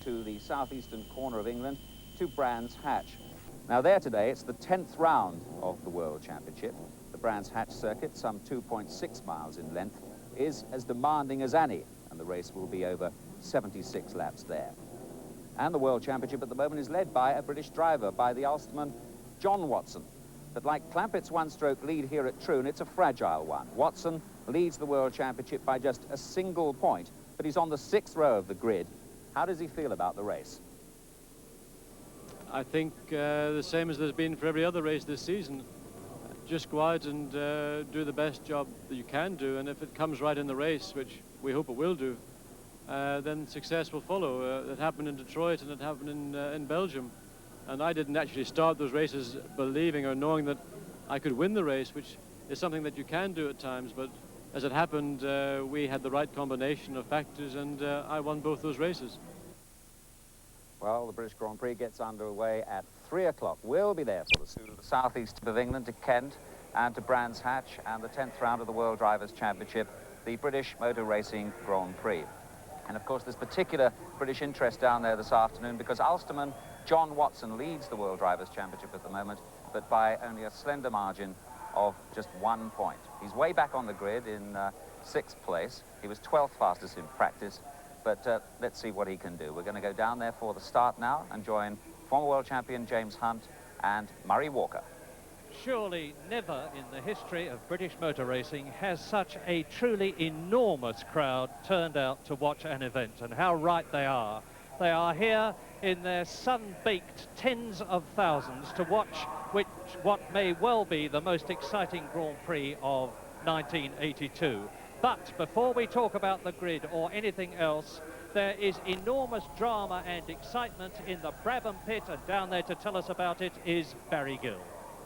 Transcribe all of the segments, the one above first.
to the southeastern corner of England, to Brands Hatch. Now there today, it's the 10th round of the World Championship. The Brands Hatch circuit, some 2.6 miles in length, is as demanding as any, and the race will be over 76 laps there. And the World Championship at the moment is led by a British driver, by the Ulsterman John Watson. But like Clampett's one-stroke lead here at Troon, it's a fragile one. Watson leads the World Championship by just a single point, but he's on the 6th row of the grid. How does he feel about the race? I think the same as there's been for every other race this season. Just go out and do the best job that you can do, and if it comes right in the race, which we hope it will do, then success will follow. It happened in Detroit and it happened in Belgium. And I didn't actually start those races believing or knowing that I could win the race, which is something that you can do at times, but as it happened, we had the right combination of factors, and I won both those races. Well, the British Grand Prix gets underway at 3 o'clock. We'll be there for the southeast of England, to Kent and to Brands Hatch, and the 10th round of the World Drivers' Championship, the British Motor Racing Grand Prix. And of course, there's particular British interest down there this afternoon because Ulsterman John Watson leads the World Drivers' Championship at the moment, but by only a slender margin of just 1 point. He's way back on the grid in 6th place. He was 12th fastest in practice, but let's see what he can do. We're going to go down there for the start now and join former world champion James Hunt and Murray Walker. Surely never in the history of British motor racing has such a truly enormous crowd turned out to watch an event, and how right they are. They are here in their sun-baked tens of thousands to watch what may well be the most exciting Grand Prix of 1982. But before we talk about the grid or anything else, there is enormous drama and excitement in the Brabham pit, and down there to tell us about it is Barry Gill.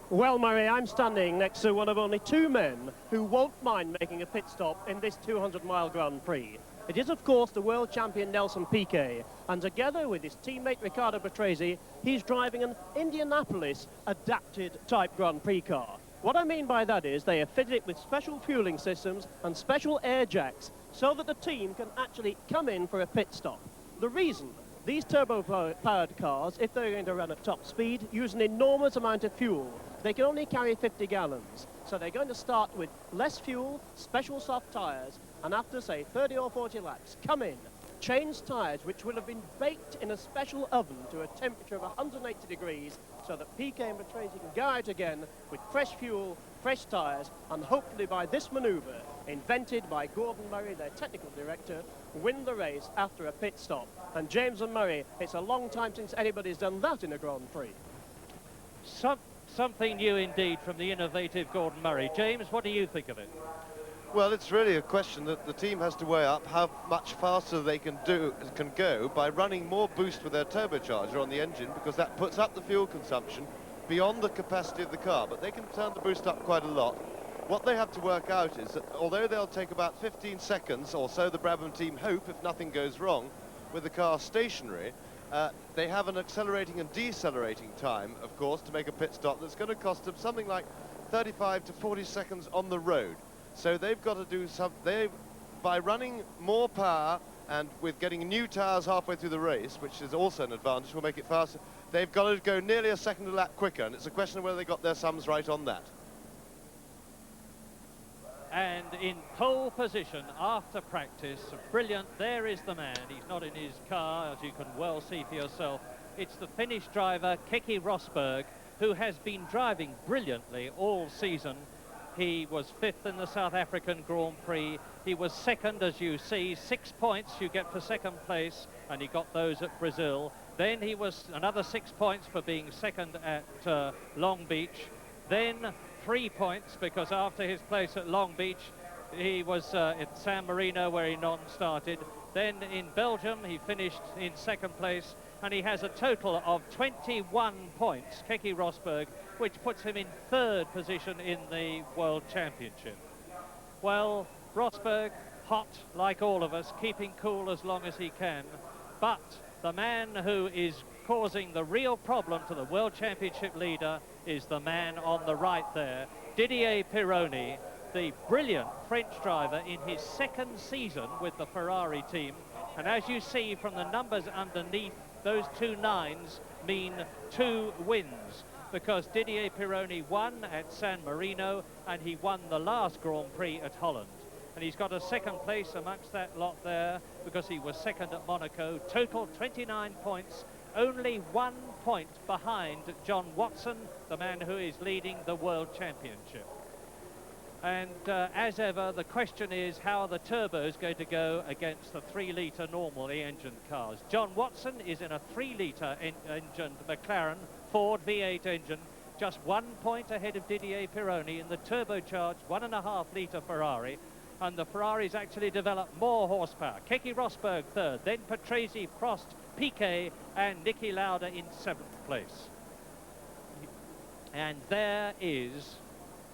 Well, Murray, I'm standing next to one of only 2 men who won't mind making a pit stop in this 200-mile Grand Prix. It is, of course, the world champion Nelson Piquet, and together with his teammate Riccardo Patrese, he's driving an Indianapolis adapted type Grand Prix car. What I mean by that is they have fitted it with special fueling systems and special air jacks so that the team can actually come in for a pit stop. The reason: these turbo-powered cars, if they're going to run at top speed, use an enormous amount of fuel. They can only carry 50 gallons. So they're going to start with less fuel, special soft tyres, and after, say, 30 or 40 laps, come in, change tyres which will have been baked in a special oven to a temperature of 180 degrees so that Piquet and Patrese can go out again with fresh fuel, fresh tyres, and hopefully by this manoeuvre, invented by Gordon Murray, their technical director, win the race after a pit stop. And James and Murray, it's a long time since anybody's done that in a Grand Prix. Something new indeed from the innovative Gordon Murray. James, what do you think of it? Well, it's really a question that the team has to weigh up how much faster they can go by running more boost with their turbocharger on the engine, because that puts up the fuel consumption beyond the capacity of the car, but they can turn the boost up quite a lot. What they have to work out is that although they'll take about 15 seconds or so, the Brabham team hope, if nothing goes wrong with the car stationary, they have an accelerating and decelerating time, of course, to make a pit stop that's going to cost them something like 35 to 40 seconds on the road. So they've got to do by running more power and with getting new tyres halfway through the race, which is also an advantage, will make it faster, they've got to go nearly a second a lap quicker, and it's a question of whether they got their sums right on that. And in pole position after practice, brilliant, there is the man. He's not in his car, as you can well see for yourself. It's the Finnish driver, Keke Rosberg, who has been driving brilliantly all season. He was 5th in the South African Grand Prix. He was 2nd, as you see, 6 points you get for 2nd place, and he got those at Brazil. Then he was another 6 points for being 2nd at Long Beach. Then 3 points, because after his place at Long Beach, he was at San Marino, where he non-started. Then in Belgium, he finished in 2nd place, and he has a total of 21 points, Keke Rosberg, which puts him in 3rd position in the World Championship. Well, Rosberg, hot like all of us, keeping cool as long as he can, but the man who is causing the real problem to the World Championship leader is the man on the right there, Didier Pironi, the brilliant French driver in his 2nd season with the Ferrari team. And as you see from the numbers underneath, those 2 9s mean 2 wins, because Didier Pironi won at San Marino and he won the last Grand Prix at Holland. And he's got a second place amongst that lot there because he was second at Monaco. Total 29 points, only 1 point behind John Watson, the man who is leading the World Championship. And as ever, the question is, how are the turbos going to go against the 3-litre normally engined cars? John Watson is in a 3-litre engined McLaren Ford V8 engine, just 1 point ahead of Didier Pironi in the turbocharged 1.5-litre Ferrari. And the Ferraris actually developed more horsepower. Keke Rosberg third, then Patrese, Prost, Piquet, and Niki Lauda in 7th place. And there is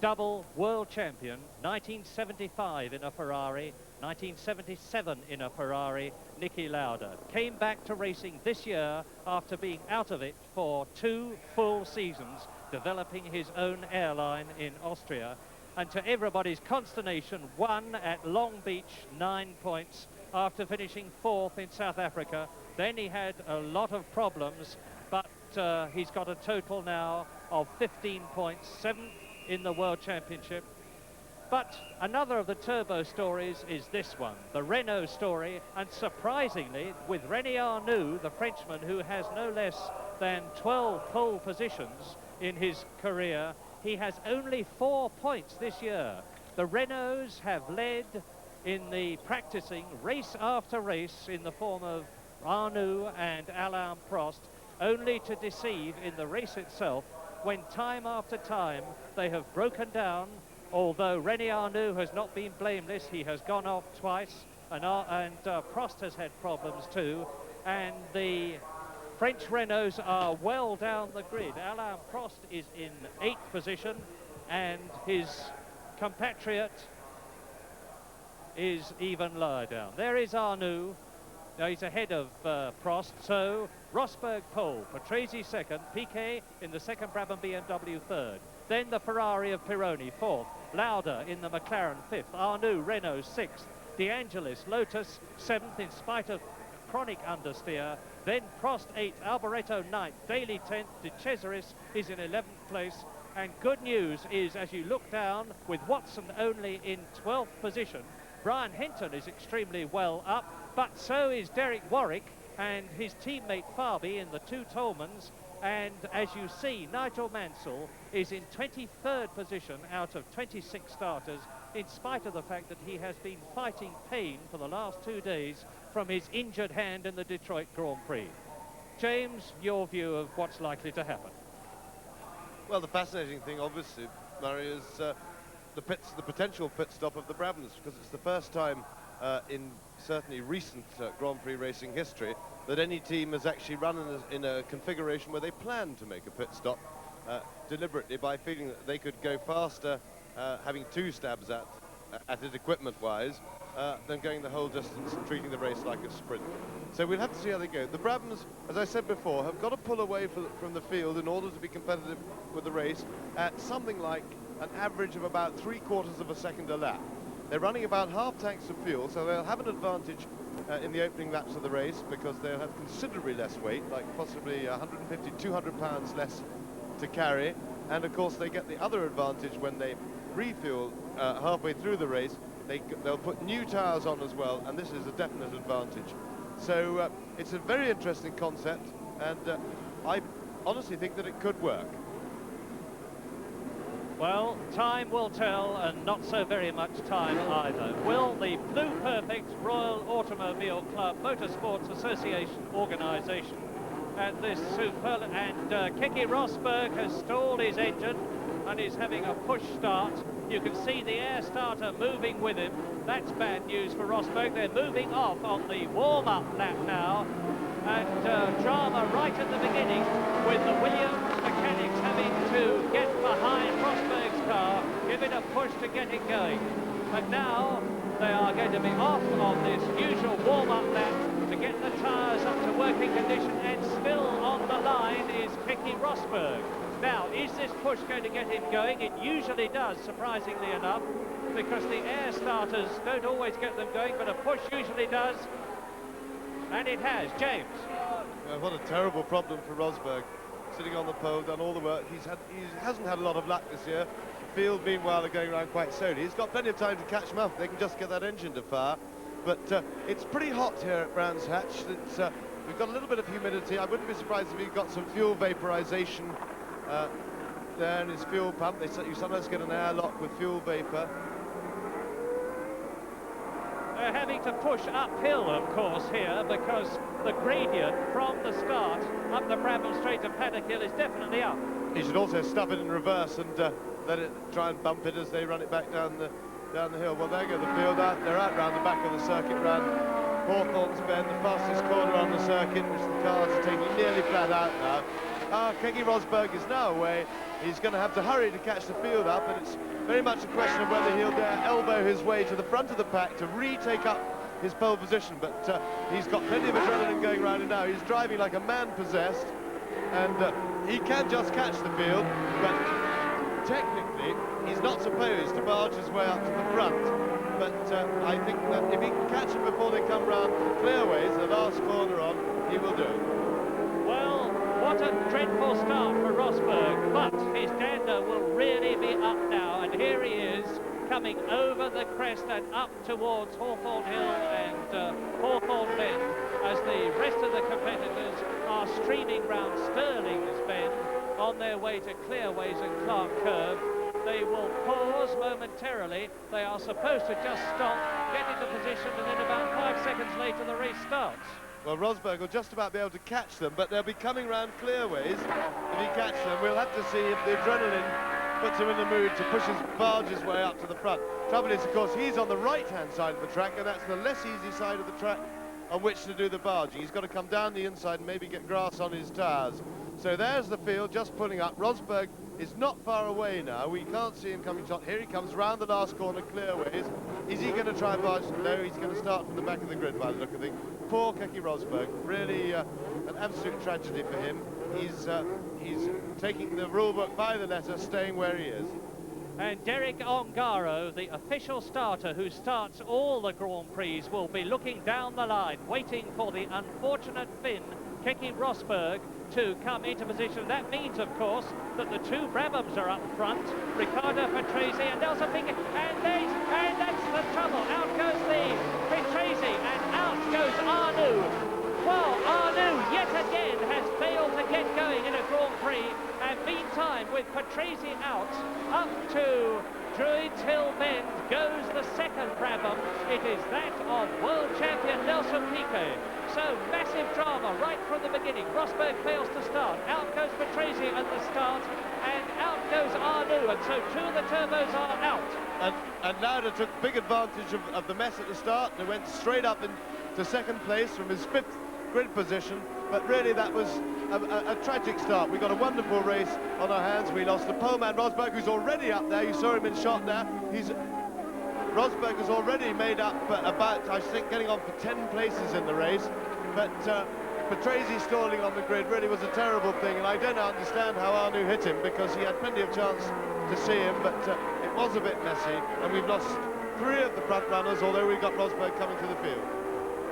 double world champion, 1975 in a Ferrari, 1977 in a Ferrari, Niki Lauda. Came back to racing this year after being out of it for 2 full seasons, developing his own airline in Austria. And to everybody's consternation, won at Long Beach 9 points after finishing 4th in South Africa. Then he had a lot of problems, but he's got a total now of 15 points, 7th in the World Championship. But another of the turbo stories is this one, the Renault story, and surprisingly, with René Arnoux, the Frenchman, who has no less than 12 pole positions in his career, he has only 4 points this year. The Renaults have led in the practicing race after race in the form of Arnoux and Alain Prost, only to deceive in the race itself when time after time they have broken down. Although René Arnoux has not been blameless, he has gone off twice, and Prost has had problems too, and the French Renaults are well down the grid. Alain Prost is in 8th position, and his compatriot is even lower down. There is Arnoux. Now he's ahead of Prost, so Rosberg pole, Patrese second, Piquet in the second Brabham BMW third. Then the Ferrari of Pironi, 4th. Lauda in the McLaren, 5th. Arnoux, Renault, 6th. De Angelis, Lotus, 7th in spite of chronic understeer. Then Prost, 8th. Alboreto, 9th. Daly, 10th. De Cesaris is in 11th place. And good news is, as you look down, with Watson only in 12th position, Brian Hinton is extremely well up, but so is Derek Warwick and his teammate Farby in the 2 Tolmans. And as you see, Nigel Mansell is in 23rd position out of 26 starters, in spite of the fact that he has been fighting pain for the last 2 days from his injured hand in the Detroit Grand Prix. James, your view of what's likely to happen? Well, the fascinating thing, obviously, Murray, is the potential pit stop of the Brabhams, because it's the first time in certainly recent Grand Prix racing history that any team has actually run in a configuration where they plan to make a pit stop deliberately by feeling that they could go faster having 2 stabs at it equipment-wise than going the whole distance and treating the race like a sprint. So we'll have to see how they go. The Brabhams, as I said before, have got to pull away from the field in order to be competitive with the race at something like an average of about 3/4 of a second a lap. They're running about half tanks of fuel, so they'll have an advantage in the opening laps of the race because they'll have considerably less weight, like possibly 150, 200 pounds less to carry. And of course they get the other advantage when they refuel halfway through the race. They'll put new tyres on as well, and this is a definite advantage. So it's a very interesting concept, and I honestly think that it could work. Well, time will tell, and not so very much time either. Will the Blue Perfect Royal Automobile Club Motorsports Association organisation at this super, and Keke Rosberg has stalled his engine and is having a push start. You can see the air starter moving with him. That's bad news for Rosberg. They're moving off on the warm-up lap now, and drama right at the beginning with the Williams mechanics having to get behind Rosberg's car, give it a push to get it going. But now they are going to be off on this usual warm-up lap to get the tyres up to working condition, and still on the line is Keke Rosberg. Now, is this push going to get him going? It usually does, surprisingly enough, because the air starters don't always get them going, but a push usually does. And it has. James. What a terrible problem for Rosberg. Sitting on the pole, done all the work. He hasn't had a lot of luck this year. The field, meanwhile, are going around quite slowly. He's got plenty of time to catch them up. They can just get that engine to fire. But it's pretty hot here at Brands Hatch. We've got a little bit of humidity. I wouldn't be surprised if we've got some fuel vaporization there in his fuel pump. You sometimes get an airlock with fuel vapor. They're having to push uphill, of course, here, because the gradient from the start up the Brabham Straight to Paddock Hill is definitely up. He should also stuff it in reverse and let it try and bump it as they run it back down the hill. Well, there go the field out. They're out round the back of the circuit, round Hawthorne's Bend, the fastest corner on the circuit, which the cars are taking nearly flat out now. Keke Rosberg is now away. He's going to have to hurry to catch the field up, and it's very much a question of whether he'll dare elbow his way to the front of the pack to retake up his pole position. But he's got plenty of adrenaline going around him now. He's driving like a man possessed, and he can just catch the field, but technically he's not supposed to barge his way up to the front. But I think that if he can catch them before they come round Clearways, the last corner on, he will do it. Well, what a dreadful start for Rosberg, but his dander will really be up now, and here he is coming over the crest and up towards Hawthorne Hill and Hawthorne Bend, as the rest of the competitors are streaming round Stirling's Bend on their way to Clearways and Clark Curve. They will pause momentarily. They are supposed to just stop, get into position, and then about 5 seconds later the race starts. Well, Rosberg will just about be able to catch them, but they'll be coming round Clearways. If he catches them, we'll have to see if the adrenaline puts him in the mood to barge his way up to the front. Trouble is, of course, he's on the right-hand side of the track, and that's the less easy side of the track on which to do the barging. He's got to come down the inside and maybe get grass on his tyres. So there's the field just pulling up. Rosberg is not far away now. We can't see him coming top. Here he comes round the last corner, Clearways. Is he going to try and barge? No, he's going to start from the back of the grid by the look of things. Poor Keke Rosberg. Really an absolute tragedy for him. He's taking the rule book by the letter, staying where he is. And Derek Ongaro, the official starter who starts all the Grand Prix, will be looking down the line, waiting for the unfortunate Finn, Keke Rosberg, to come into position. That means, of course, that the two Brabhams are up front, Riccardo Patrese and Nelson Piquet, and that's the trouble. Out goes the Patrese, and out goes Arnoux. Well, Arnoux yet again has failed to get going in a Grand Prix, and meantime, with Patrese out, up to Druids Hill Bend goes the second Brabham. It is that of world champion Nelson Piquet. So massive drama right from the beginning. Rosberg fails to start. Out goes Patrese at the start, and out goes Arnoux, and so two of the turbos are out. And Lauda took big advantage of the mess at the start and went straight up into second place from his 5th grid position. But really that was a tragic start. We got a wonderful race on our hands. We lost the poleman Rosberg, who's already up there. You saw him in shot there. Rosberg has already made up about, I think, getting on for 10 places in the race. But Patrese stalling on the grid really was a terrible thing, and I don't understand how Arnoux hit him, because he had plenty of chance to see him, but it was a bit messy, and we've lost 3 of the front runners, although we've got Rosberg coming to the field.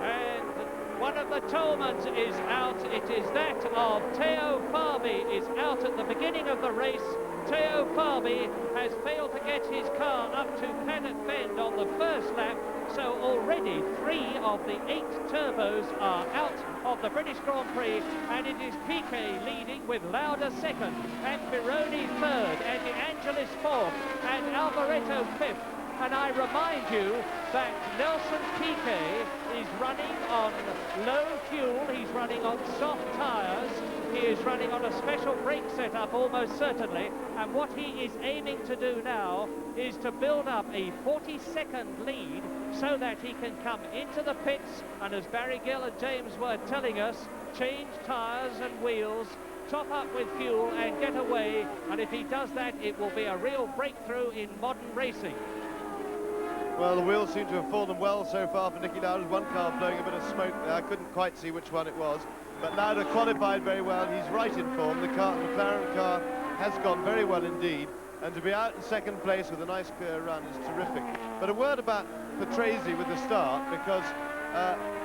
And one of the Tolmans is out. It is that of Theo Fabi is out at the beginning of the race. Theo Fabi has failed to get his car up to Paddock Bend on the first lap, so already 3 of the 8 turbos are out of the British Grand Prix, and it is Piquet leading with Lauda second, and Pironi third, and De Angelis fourth, and Alboreto fifth. And I remind you that Nelson Piquet is running on low fuel, he's running on soft tyres, he is running on a special brake setup almost certainly, and what he is aiming to do now is to build up a 40-second lead so that he can come into the pits and, as Barry Gill and James were telling us, change tyres and wheels, top up with fuel and get away, and if he does that it will be a real breakthrough in modern racing. Well, the wheels seem to have fallen well so far for Niki Lauda. One car blowing a bit of smoke there. I couldn't quite see which one it was. But Lauda qualified very well. He's right in form. The McLaren car has gone very well indeed. And to be out in second place with a nice clear run is terrific. But a word about Patrese with the start, because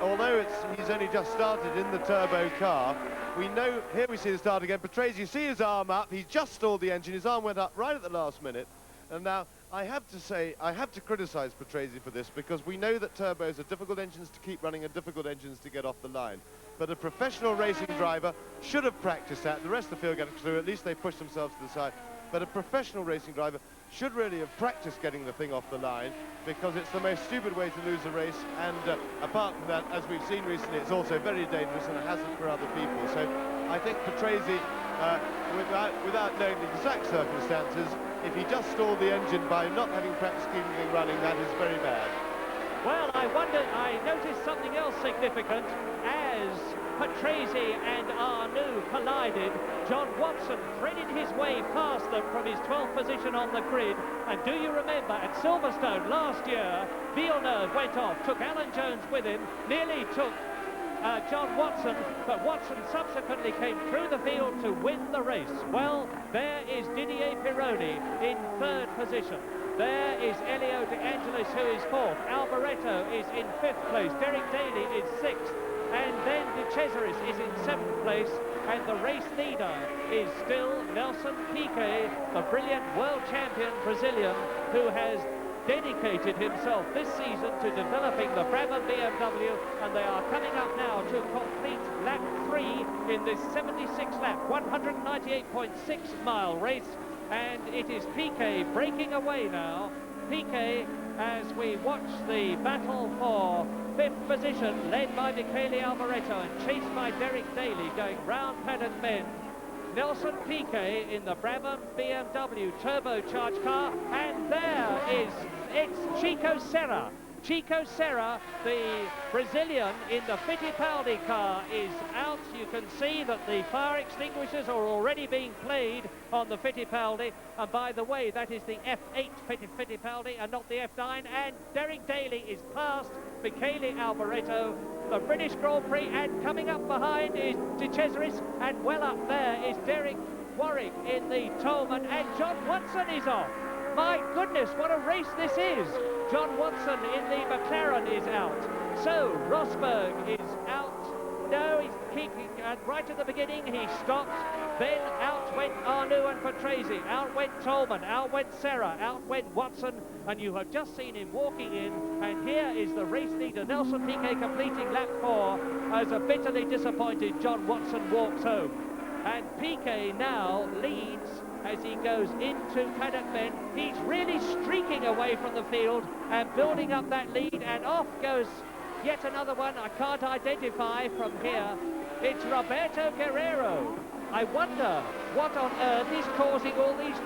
although he's only just started in the turbo car, we know, here we see the start again, Patrese, you see his arm up, he just stalled the engine, his arm went up right at the last minute, and now I have to say, I have to criticise Patrese for this, because we know that turbos are difficult engines to keep running and difficult engines to get off the line. But a professional racing driver should have practiced that. The rest of the field got through, at least they pushed themselves to the side. But a professional racing driver should really have practiced getting the thing off the line, because it's the most stupid way to lose a race, and apart from that, as we've seen recently, it's also very dangerous and a hazard for other people. So I think Patrese, without knowing the exact circumstances, if he just stalled the engine by not having practiced keeping it running, that is very bad. Well, I noticed something else significant. As Patrese and Arnoux collided, John Watson threaded his way past them from his 12th position on the grid. And do you remember, at Silverstone last year, Villeneuve went off, took Alan Jones with him, nearly took John Watson, but Watson subsequently came through the field to win the race. Well, there is Didier Pironi in 3rd position. There is Elio De Angelis, who is 4th. Alboreto is in 5th place. Derek Daly is 6th. And then De Cesaris is in 7th place. And the race leader is still Nelson Piquet, the brilliant world champion Brazilian, who has dedicated himself this season to developing the Brabham BMW, and they are coming up now to complete lap 3 in this 76 lap, 198.6 mile race, and it is Piquet breaking away now. Piquet, as we watch the battle for 5th position, led by Michele Alboreto and chased by Derek Daly going round Paddock Bend. Nelson Piquet in the Brabham BMW turbocharged car, and there is, it's Chico Serra. Chico Serra, the Brazilian in the Fittipaldi car, is out. You can see that the fire extinguishers are already being played on the Fittipaldi, and by the way, that is the F8 Fittipaldi and not the F9, and Derek Daly is past Michele Alboreto, the British Grand Prix, and coming up behind is De Cesaris, and well up there is Derek Warwick in the Tolman, and John Watson is off. My goodness, what a race this is. John Watson in the McLaren is out. So Rosberg is out. No, he's keeping, right at the beginning he stopped. Then out went Arnoux and Patrese. Out went Tolman, out went Serra, out went Watson. And you have just seen him walking in. And here is the race leader, Nelson Piquet, completing lap 4 as a bitterly disappointed John Watson walks home. And Piquet now leads as he goes into Paddock Bend. He's really streaking away from the field and building up that lead, and off goes yet another one I can't identify from here. It's Roberto Guerrero. I wonder what on earth is causing all these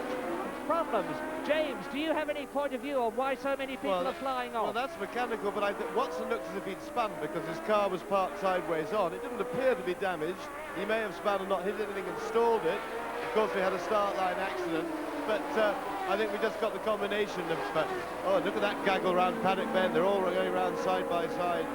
problems. James, do you have any point of view on why so many people are flying off? Well, that's mechanical, but I think Watson looked as if he'd spun because his car was parked sideways on. It didn't appear to be damaged. He may have spun and not hit anything and stalled it. Of course, we had a start line accident, but I think we just got the combination of, oh, look at that gaggle round Paddock Bend. They're all going around side by side.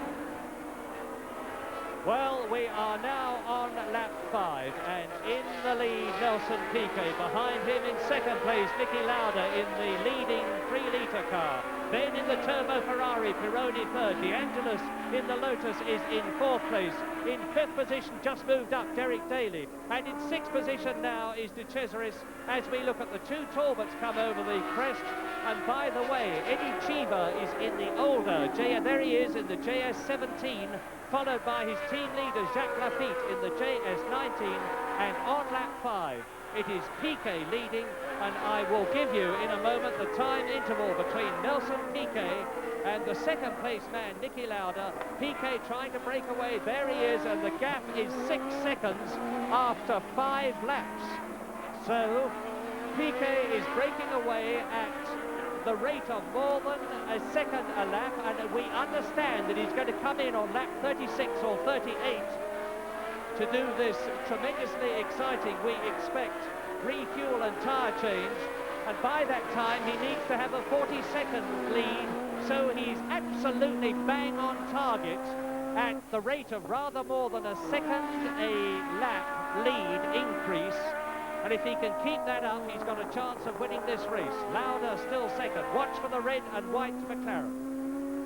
Well, we are now on lap 5, and in the lead, Nelson Piquet. Behind him in 2nd place, Niki Lauda in the leading 3-litre car. Then in the Turbo Ferrari, Pironi 3rd. De Angelis in the Lotus is in 4th place. In 5th position, just moved up, Derek Daly. And in 6th position now is De Cesaris, as we look at the 2 Talbots come over the crest. And by the way, Eddie Cheever is in the older, there he is in the JS17, followed by his team leader, Jacques Lafitte, in the JS19, and on lap 5, it is Piquet leading, and I will give you in a moment the time interval between Nelson Piquet and the 2nd place man, Niki Lauda. Piquet trying to break away, there he is, and the gap is 6 seconds after 5 laps. So, Piquet is breaking away at the rate of more than a second a lap, and we understand that he's going to come in on lap 36 or 38 to do this tremendously exciting, we expect, refuel and tyre change, and by that time he needs to have a 40-second lead, so he's absolutely bang on target at the rate of rather more than a second a lap lead increase. And if he can keep that up, he's got a chance of winning this race. Lauda still 2nd. Watch for the red and white McLaren.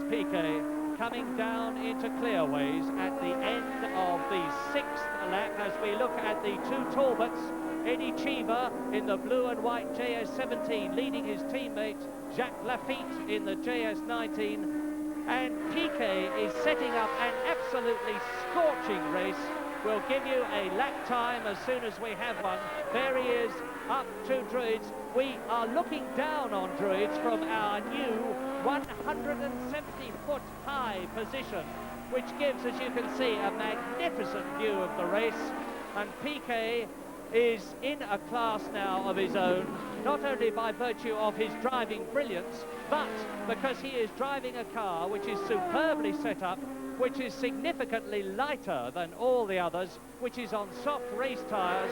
Piquet coming down into clearways at the end of the 6th lap as we look at the two Talbots. Eddie Cheever in the blue and white JS17 leading his teammate Jacques Lafitte in the JS19, and Piquet is setting up an absolutely scorching race. We'll give you a lap time as soon as we have one. There he is up to Druids. We are looking down on Druids from our new 170-foot high position, which gives, as you can see, a magnificent view of the race. And Piquet is in a class now of his own, not only by virtue of his driving brilliance, but because he is driving a car which is superbly set up, which is significantly lighter than all the others, which is on soft race tyres.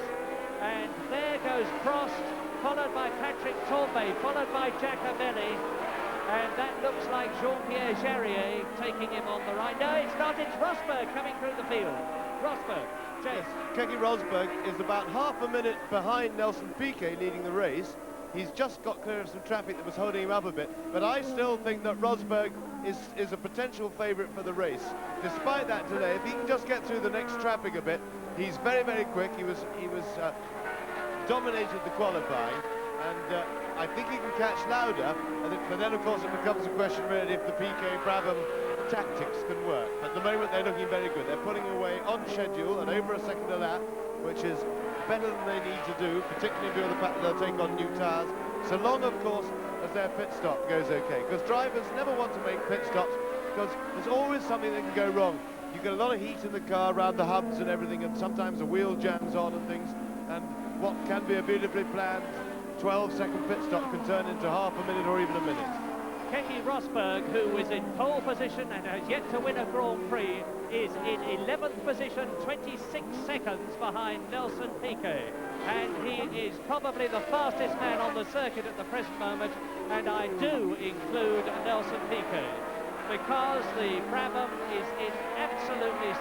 And there goes Prost, followed by Patrick Tambay, followed by Giacomelli. And that looks like Jean-Pierre Jarier taking him on the right. No, it's not, it's Rosberg coming through the field. Rosberg, Jace. Keke Rosberg is about half a minute behind Nelson Piquet leading the race. He's just got clear of some traffic that was holding him up a bit, but I still think that Rosberg is a potential favourite for the race. Despite that delay, if he can just get through the next traffic a bit, he's very, very quick. He was dominated the qualifying, and I think he can catch Lauda. But then, of course, it becomes a question really if the Piquet-Brabham tactics can work. At the moment, they're looking very good. They're pulling away on schedule and over a second a lap, which is better than they need to do, particularly in view of the fact that they'll take on new tyres, so long, of course, as their pit stop goes okay. Because drivers never want to make pit stops, because there's always something that can go wrong. You get a lot of heat in the car around the hubs and everything, and sometimes the wheel jams on and things, and what can be a beautifully planned 12-second pit stop can turn into half a minute or even a minute. Keke Rosberg, who is in pole position and has yet to win a Grand Prix, is in 11th position, 26 seconds behind Nelson Piquet. And he is probably the fastest man on the circuit at the present moment, and I do include Nelson Piquet, because the Brabham is in absolutely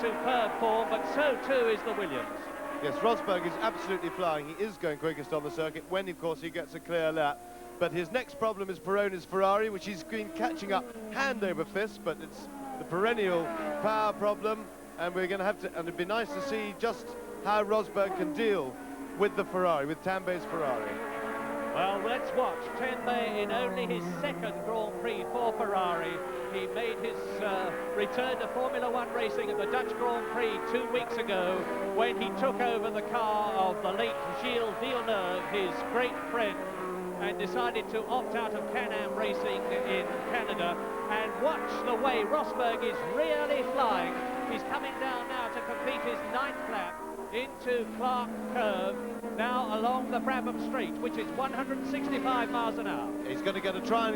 superb form, but so too is the Williams. Yes, Rosberg is absolutely flying. He is going quickest on the circuit when, of course, he gets a clear lap. But his next problem is Pironi's Ferrari, which he's been catching up hand over fist, but it's the perennial power problem, and we're going to have to, and it'd be nice to see just how Rosberg can deal with the Ferrari, with Tambay's Ferrari. Well, let's watch Tambay in only his second Grand Prix for Ferrari. He made his return to Formula One racing at the Dutch Grand Prix 2 weeks ago when he took over the car of the late Gilles Villeneuve, his great friend, and decided to opt out of Can-Am racing in Canada. And watch the way Rosberg is really flying. He's coming down now to complete his 9th lap into Clark Curve, now along the Brabham Straight, which is 165 miles an hour. He's going to try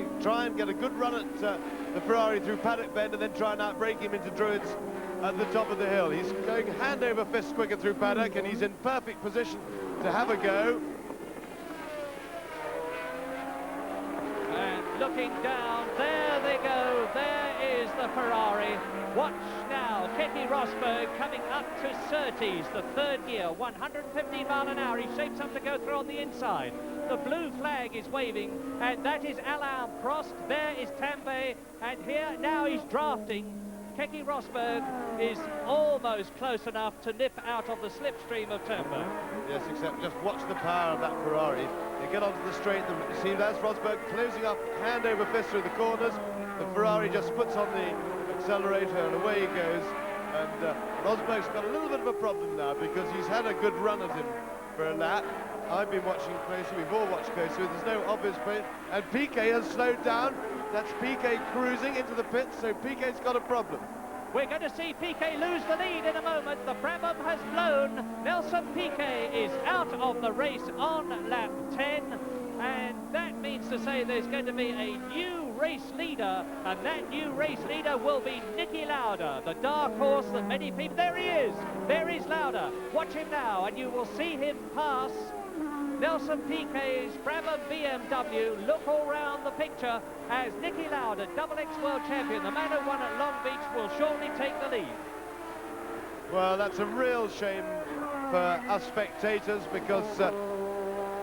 and get a good run at the Ferrari through Paddock Bend and then try and outbrake him into Druids at the top of the hill. He's going hand over fist quicker through Paddock, and he's in perfect position to have a go. Looking down, there they go, there is the Ferrari. Watch now, Keke Rosberg coming up to Surtees, the 3rd gear, 150 mile an hour. He shapes up to go through on the inside. The blue flag is waving, and that is Alain Prost. There is Tambay, and here now he's drafting. Keke Rosberg is almost close enough to nip out of the slipstream of Tambay. Yes, except just watch the power of that Ferrari. They get onto the straight, you see that's Rosberg closing up hand over fist through the corners. The Ferrari just puts on the accelerator and away he goes. And Rosberg's got a little bit of a problem now because he's had a good run at him for a lap. I've been watching closely, we've all watched closely, there's no obvious point. And Piquet has slowed down. That's Piquet cruising into the pits, so Piquet's got a problem. We're going to see Piquet lose the lead in a moment. The Brabham has blown. Nelson Piquet is out of the race on lap 10. And that means to say there's going to be a new race leader. And that new race leader will be Niki Lauda, the dark horse that many people... There he is. There is Lauda. Watch him now, and you will see him pass Nelson Piquet's Brabham BMW. Look all round the picture as Niki Lauda, double X World Champion, the man who won at Long Beach, will surely take the lead. Well, that's a real shame for us spectators because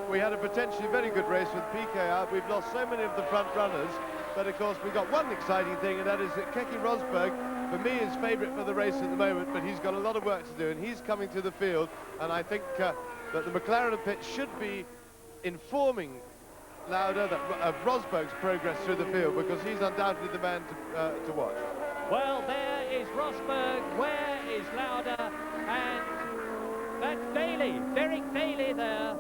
we had a potentially very good race with Piquet out. We've lost so many of the front runners, But of course, we've got one exciting thing, and that is that Keke Rosberg, for me, is favourite for the race at the moment, but he's got a lot of work to do, and he's coming to the field, and I think that the McLaren pit should be informing Lauda of Rosberg's progress through the field, because he's undoubtedly the man to watch. Well, there is Rosberg, where is Lauda, and that's Daly, Derek Daly there.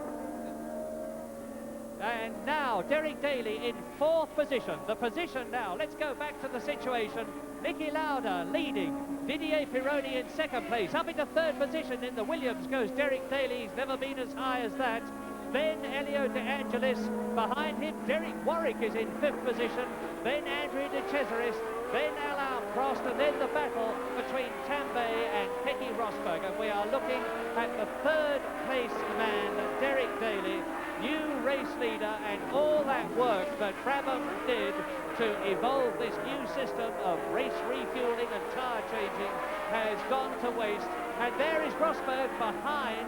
And now Derek Daly in 4th position. The position now, let's go back to the situation. Niki Lauda leading, Didier Pironi in 2nd place. Up into 3rd position in the Williams goes Derek Daly. He's never been as high as that. Then Elio De Angelis. Behind him, Derek Warwick is in 5th position. Then Andrea De Cesaris. Then Alain Prost, and then the battle between Tambay and Keke Rosberg. And we are looking at the 3rd place man, Derek Daly, new race leader, and all that work that Brabham did to evolve this new system of race refueling and tyre changing has gone to waste. And there is Rosberg behind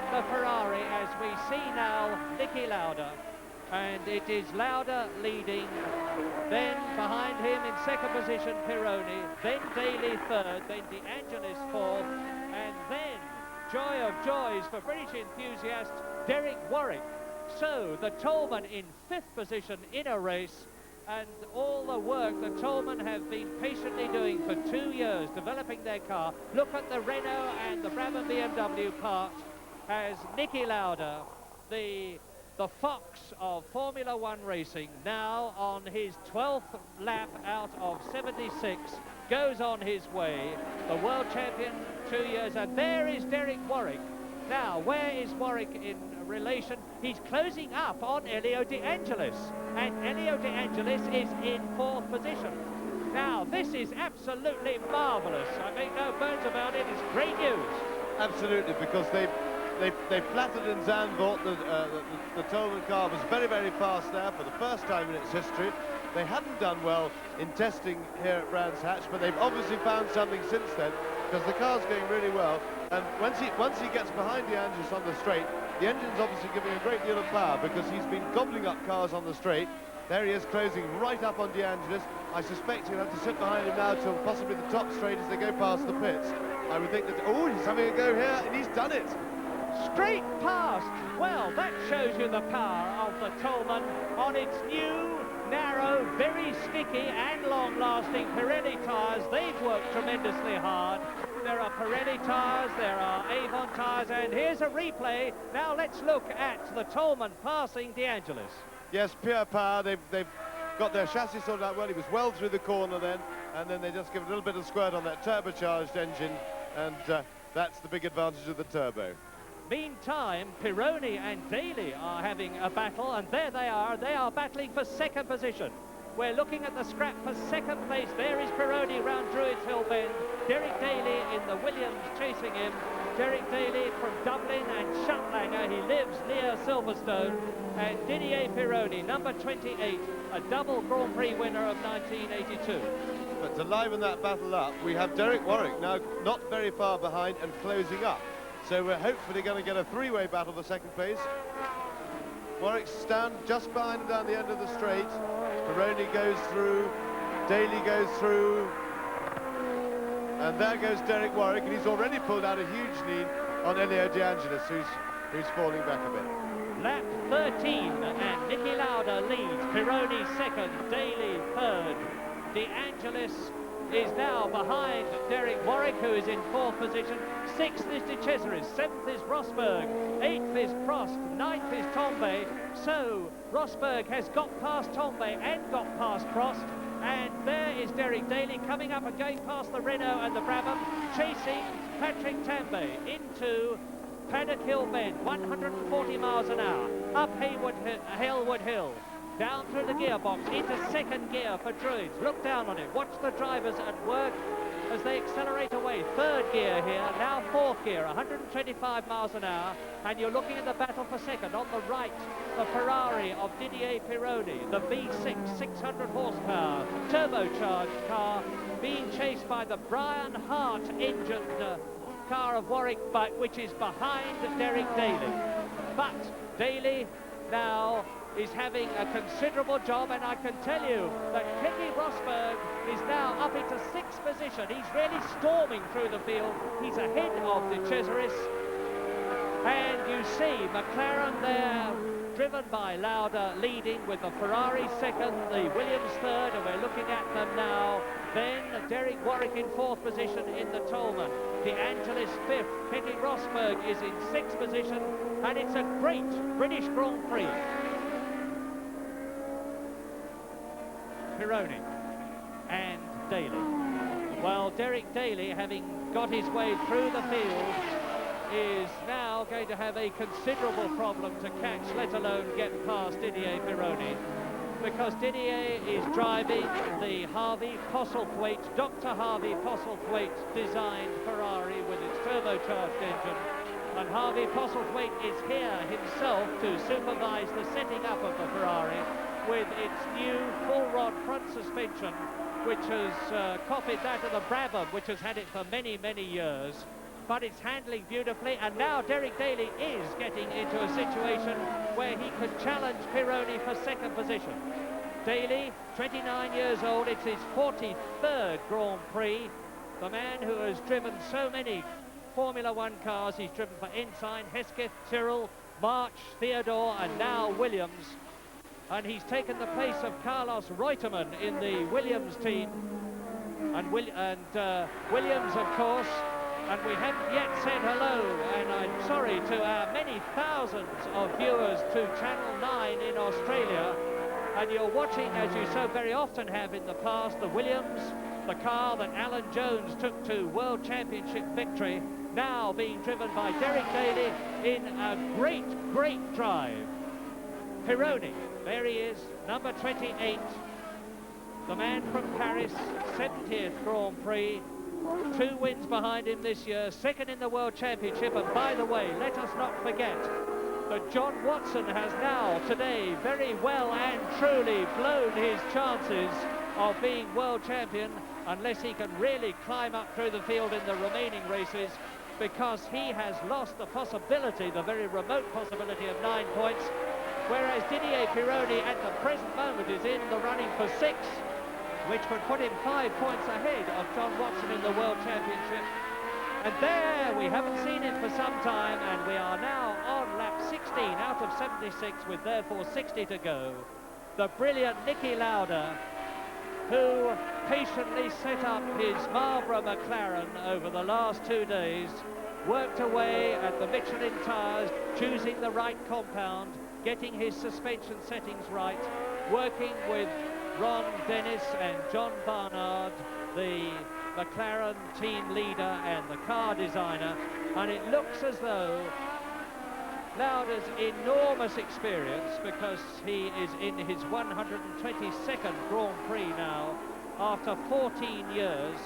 the Ferrari as we see now Niki Lauda. And it is Lauda leading, then behind him in 2nd position Pironi, then Daly 3rd, then De Angelis 4th, and then, joy of joys for British enthusiasts, Derek Warwick. So the Toleman in 5th position in a race, and all the work the Toleman have been patiently doing for 2 years, developing their car. Look at the Renault and the Brabham BMW part as Niki Lauda, the fox of Formula One racing, now on his 12th lap out of 76, goes on his way. The world champion 2 years, and there is Derek Warwick. Now, where is Warwick in relation? He's closing up on Elio De Angelis, and Elio De Angelis is in 4th position. Now, this is absolutely marvellous. I make no bones about it. It's great news. Absolutely, because they flattered in Zandvoort. The Toleman car was very, very fast there for the first time in its history. They hadn't done well in testing here at Brands Hatch, but they've obviously found something since then, because the car's going really well. And once he gets behind De Angelis on the straight, the engine's obviously giving a great deal of power, because he's been gobbling up cars on the straight. There he is, closing right up on De Angelis. I suspect he'll have to sit behind him now till possibly the top straight as they go past the pits. I would think that, oh, he's having a go here, and he's done it. Straight past. Well, that shows you the power of the Toleman on its new, narrow, very sticky and long-lasting Pirelli tyres. They've worked tremendously hard. There are Pirelli tyres, there are Avon tyres, and here's a replay. Now let's look at the Toleman passing De Angelis. Yes, pure power. They've got their chassis sorted out well. He was well through the corner then, and then they just give a little bit of squirt on that turbocharged engine, and that's the big advantage of the turbo. Meantime, Pironi and Daly are having a battle, and there they are battling for 2nd position. We're looking at the scrap for 2nd place. There is Pironi round Druids Hill Bend. Derek Daly in the Williams chasing him. Derek Daly from Dublin and Shuttlanger. He lives near Silverstone. And Didier Pironi, number 28, a double Grand Prix winner of 1982. But to liven that battle up, we have Derek Warwick now not very far behind and closing up. So we're hopefully going to get a 3-way battle for 2nd place. Warwick stand just behind him down the end of the straight. Pironi goes through, Daly goes through, and there goes Derek Warwick, and he's already pulled out a huge lead on Elio De Angelis, who's falling back a bit. Lap 13, and Niki Lauda leads. Pironi 2nd, Daly 3rd. De Angelis is now behind Derek Warwick, who is in 4th position. 6th is De Cesaris, 7th is Rosberg, 8th is Prost, 9th is Tambay. So Rosberg has got past Tambay and got past Prost, and there is Derek Daly coming up and going past the Renault and the Brabham, chasing Patrick Tambay into Paddock Hill Bend, 140 miles an hour, up Halewood Hill. Down through the gearbox into 2nd gear for Druids. Look down on it. Watch the drivers at work as they accelerate away. 3rd gear here, now 4th gear, 125 miles an hour. And you're looking at the battle for 2nd. On the right, the Ferrari of Didier Pironi, the V6, 600 horsepower, turbocharged car, being chased by the Brian Hart engined car of Warwick, which is behind Derek Daly. But Daly now is having a considerable job, and I can tell you that Keke Rosberg is now up into 6th position. He's really storming through the field. He's ahead of De Cesaris. And you see McLaren there, driven by Lauda, leading with the Ferrari second, the Williams third, and we're looking at them now. Then Derek Warwick in 4th position in the Tolman. De Angelis 5th. Keke Rosberg is in 6th position, and it's a great British Grand Prix. Pironi and Daly. Well, Derek Daly, having got his way through the field, is now going to have a considerable problem to catch, let alone get past Didier Pironi, because Didier is driving the Harvey Postlethwaite, Dr. Harvey Postlethwaite designed Ferrari with its turbocharged engine, and Harvey Postlethwaite is here himself to supervise the setting up of the Ferrari with its new full-rod front suspension, which has copied that of the Brabham, which has had it for many, many years. But it's handling beautifully, and now Derek Daly is getting into a situation where he could challenge Pironi for 2nd position. Daly, 29 years old, it's his 43rd Grand Prix. The man who has driven so many Formula One cars. He's driven for Ensign, Hesketh, Tyrrell, March, Theodore, and now Williams. And he's taken the place of Carlos Reutemann in the Williams team. And Williams, of course. And we haven't yet said hello, and I'm sorry to our many thousands of viewers to Channel 9 in Australia. And you're watching, as you so very often have in the past, the Williams, the car that Alan Jones took to World Championship victory, now being driven by Derek Daly in a great, great drive. Pironi, there he is, number 28, the man from Paris, 70th Grand Prix. 2 wins behind him this year, 2nd in the World Championship. And by the way, let us not forget that John Watson has now today very well and truly blown his chances of being world champion, unless he can really climb up through the field in the remaining races, because he has lost the possibility, the very remote possibility, of 9 points, whereas Didier Pironi at the present moment is in the running for 6, which would put him 5 points ahead of John Watson in the World Championship. And there, we haven't seen him for some time, and we are now on lap 16 out of 76, with therefore 60 to go. The brilliant Niki Lauda, who patiently set up his Marlboro McLaren over the last 2 days, worked away at the Michelin tyres, choosing the right compound, getting his suspension settings right, working with Ron Dennis and John Barnard, the McLaren team leader and the car designer, and it looks as though Lauda's enormous experience, because he is in his 122nd Grand Prix now after 14 years,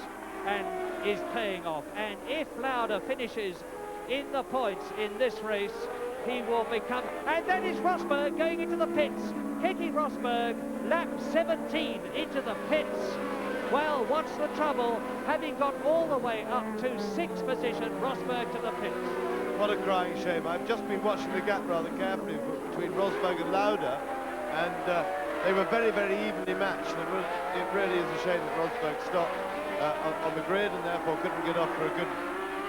and is paying off. And if Lauda finishes in the points in this race, he will become... And then is Rosberg going into the pits. Keke Rosberg, lap 17 into the pits. Well, what's the trouble? Having got all the way up to 6th position, Rosberg to the pits. What a crying shame. I've just been watching the gap rather carefully between Rosberg and Lauda, and they were very, very evenly matched. It really is a shame that Rosberg stopped on the grid and therefore couldn't get off for a good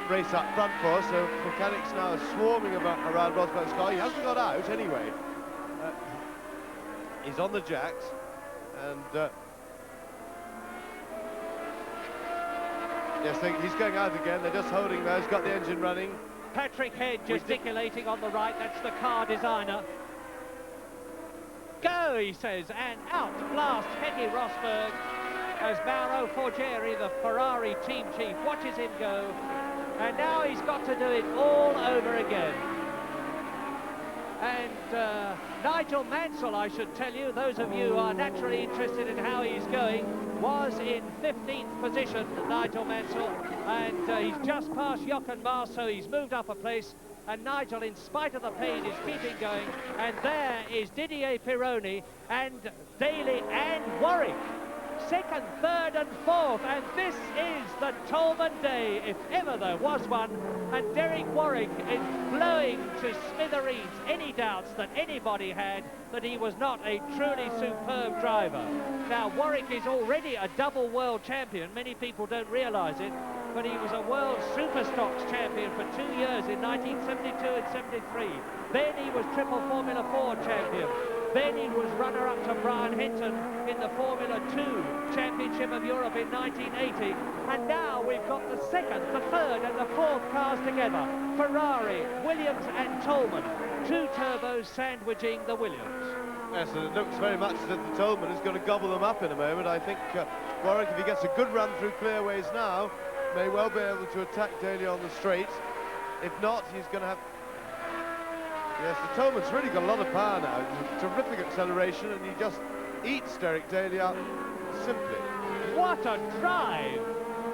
race up front for us. So mechanics now are swarming around Rosberg's car. He hasn't got out anyway. He's on the jacks, and yes, he's going out again. They're just holding there. He's got the engine running. Patrick Head gesticulating on the right. That's the car designer. Go, he says, and out blast Keke Rosberg as Mauro Forgeri, the Ferrari team chief, watches him go. And now he's got to do it all over again. And Nigel Mansell, I should tell you, those of you who are naturally interested in how he's going, was in 15th position, Nigel Mansell, and he's just past Jochen Mass, so he's moved up a place. And Nigel, in spite of the pain, is keeping going. And there is Didier Pironi and Daly and Warwick second, third and fourth, and this is the Toulman day, if ever there was one, and Derek Warwick is blowing to smithereens any doubts that anybody had that he was not a truly superb driver. Now, Warwick is already a double world champion. Many people don't realise it, but he was a world Superstocks champion for 2 years in 1972 and 73. Then he was triple Formula 4 champion. Then he was runner-up to Brian Hinton in the Formula 2 Championship of Europe in 1980. And now we've got the second, the third and the fourth cars together. Ferrari, Williams and Toulman. Two turbos sandwiching the Williams. Yes, and it looks very much as if the Toulman is going to gobble them up in a moment. I think Warwick, if he gets a good run through clearways now, may well be able to attack Daly on the straight. If not, he's going to have... Yes, the Toulman's really got a lot of power now. Terrific acceleration, and he just eats Derek Daly up simply. What a drive!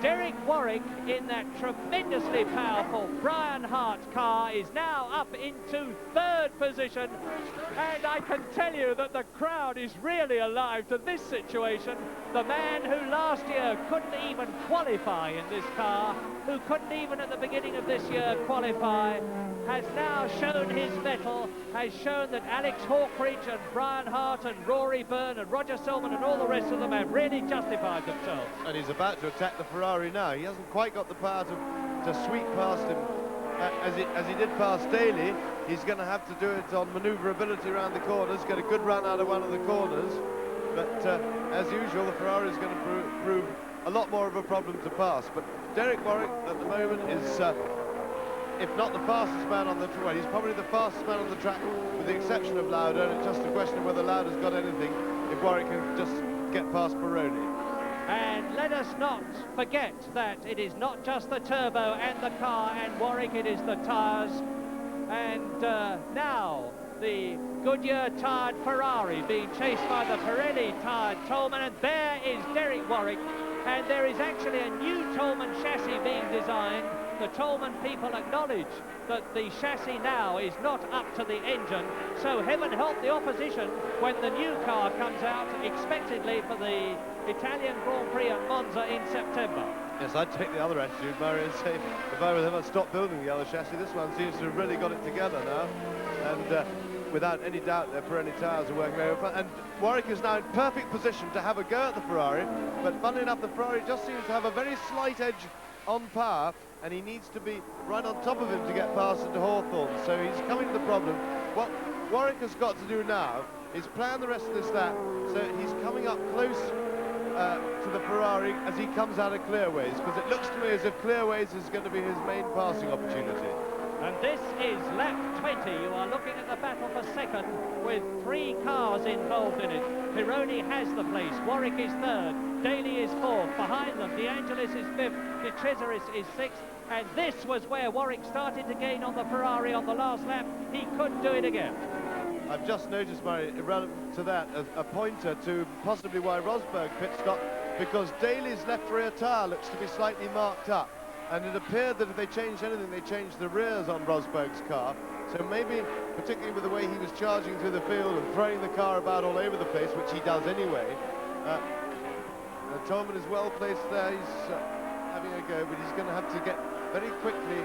Derek Warwick in that tremendously powerful Brian Hart car is now up into third position, and I can tell you that the crowd is really alive to this situation. The man who last year couldn't even qualify in this car, who couldn't even at the beginning of this year qualify, has now shown his mettle, has shown that Alex Hawkridge and Brian Hart and Rory Byrne and Roger Selman and all the rest of them have really justified themselves. And he's about to attack the Ferrari now. He hasn't quite got the power to sweep past him as he did past Daly. He's going to have to do it on manoeuvrability around the corners, get a good run out of one of the corners. But as usual, the Ferrari is going to prove a lot more of a problem to pass. But Derek Warwick at the moment is... if not the fastest man on the track, well, he's probably the fastest man on the track with the exception of Lauda, and it's just a question of whether Lauda's got anything if Warwick can just get past Pironi. And let us not forget that it is not just the turbo and the car and Warwick, it is the tyres. And now the Goodyear-tired Ferrari being chased by the Pirelli-tired Toulman, and there is Derek Warwick, and there is actually a new Toulman chassis being designed. The Toulman people acknowledge that the chassis now is not up to the engine, so heaven help the opposition when the new car comes out expectedly for the Italian Grand Prix at Monza in September. Yes, I'd take the other attitude, Murray, and say if I were them, I'd stop building the other chassis. This one seems to have really got it together now, and without any doubt their Pirelli tyres are working very well. And Warwick is now in perfect position to have a go at the Ferrari, but funnily enough, the Ferrari just seems to have a very slight edge on power, and he needs to be right on top of him to get past into Hawthorne. So he's coming to the problem. What Warwick has got to do now is plan the rest of this lap so he's coming up close to the Ferrari as he comes out of clearways, because it looks to me as if clearways is going to be his main passing opportunity. And this is lap 20. You are looking at the battle for second with 3 cars involved in it. Pironi has the place, Warwick is third, Daly is fourth, behind them De Angelis is fifth, De Cesaris is sixth, and this was where Warwick started to gain on the Ferrari on the last lap. He couldn't do it again. I've just noticed, Murray, relevant to that, a pointer to possibly why Rosberg pit stopped, because Daly's left rear tyre looks to be slightly marked up. And it appeared that if they changed anything, they changed the rears on Rosberg's car. So maybe, particularly with the way he was charging through the field and throwing the car about all over the place, which he does anyway, Toulman is well placed there. He's having a go, but he's going to have to get very quickly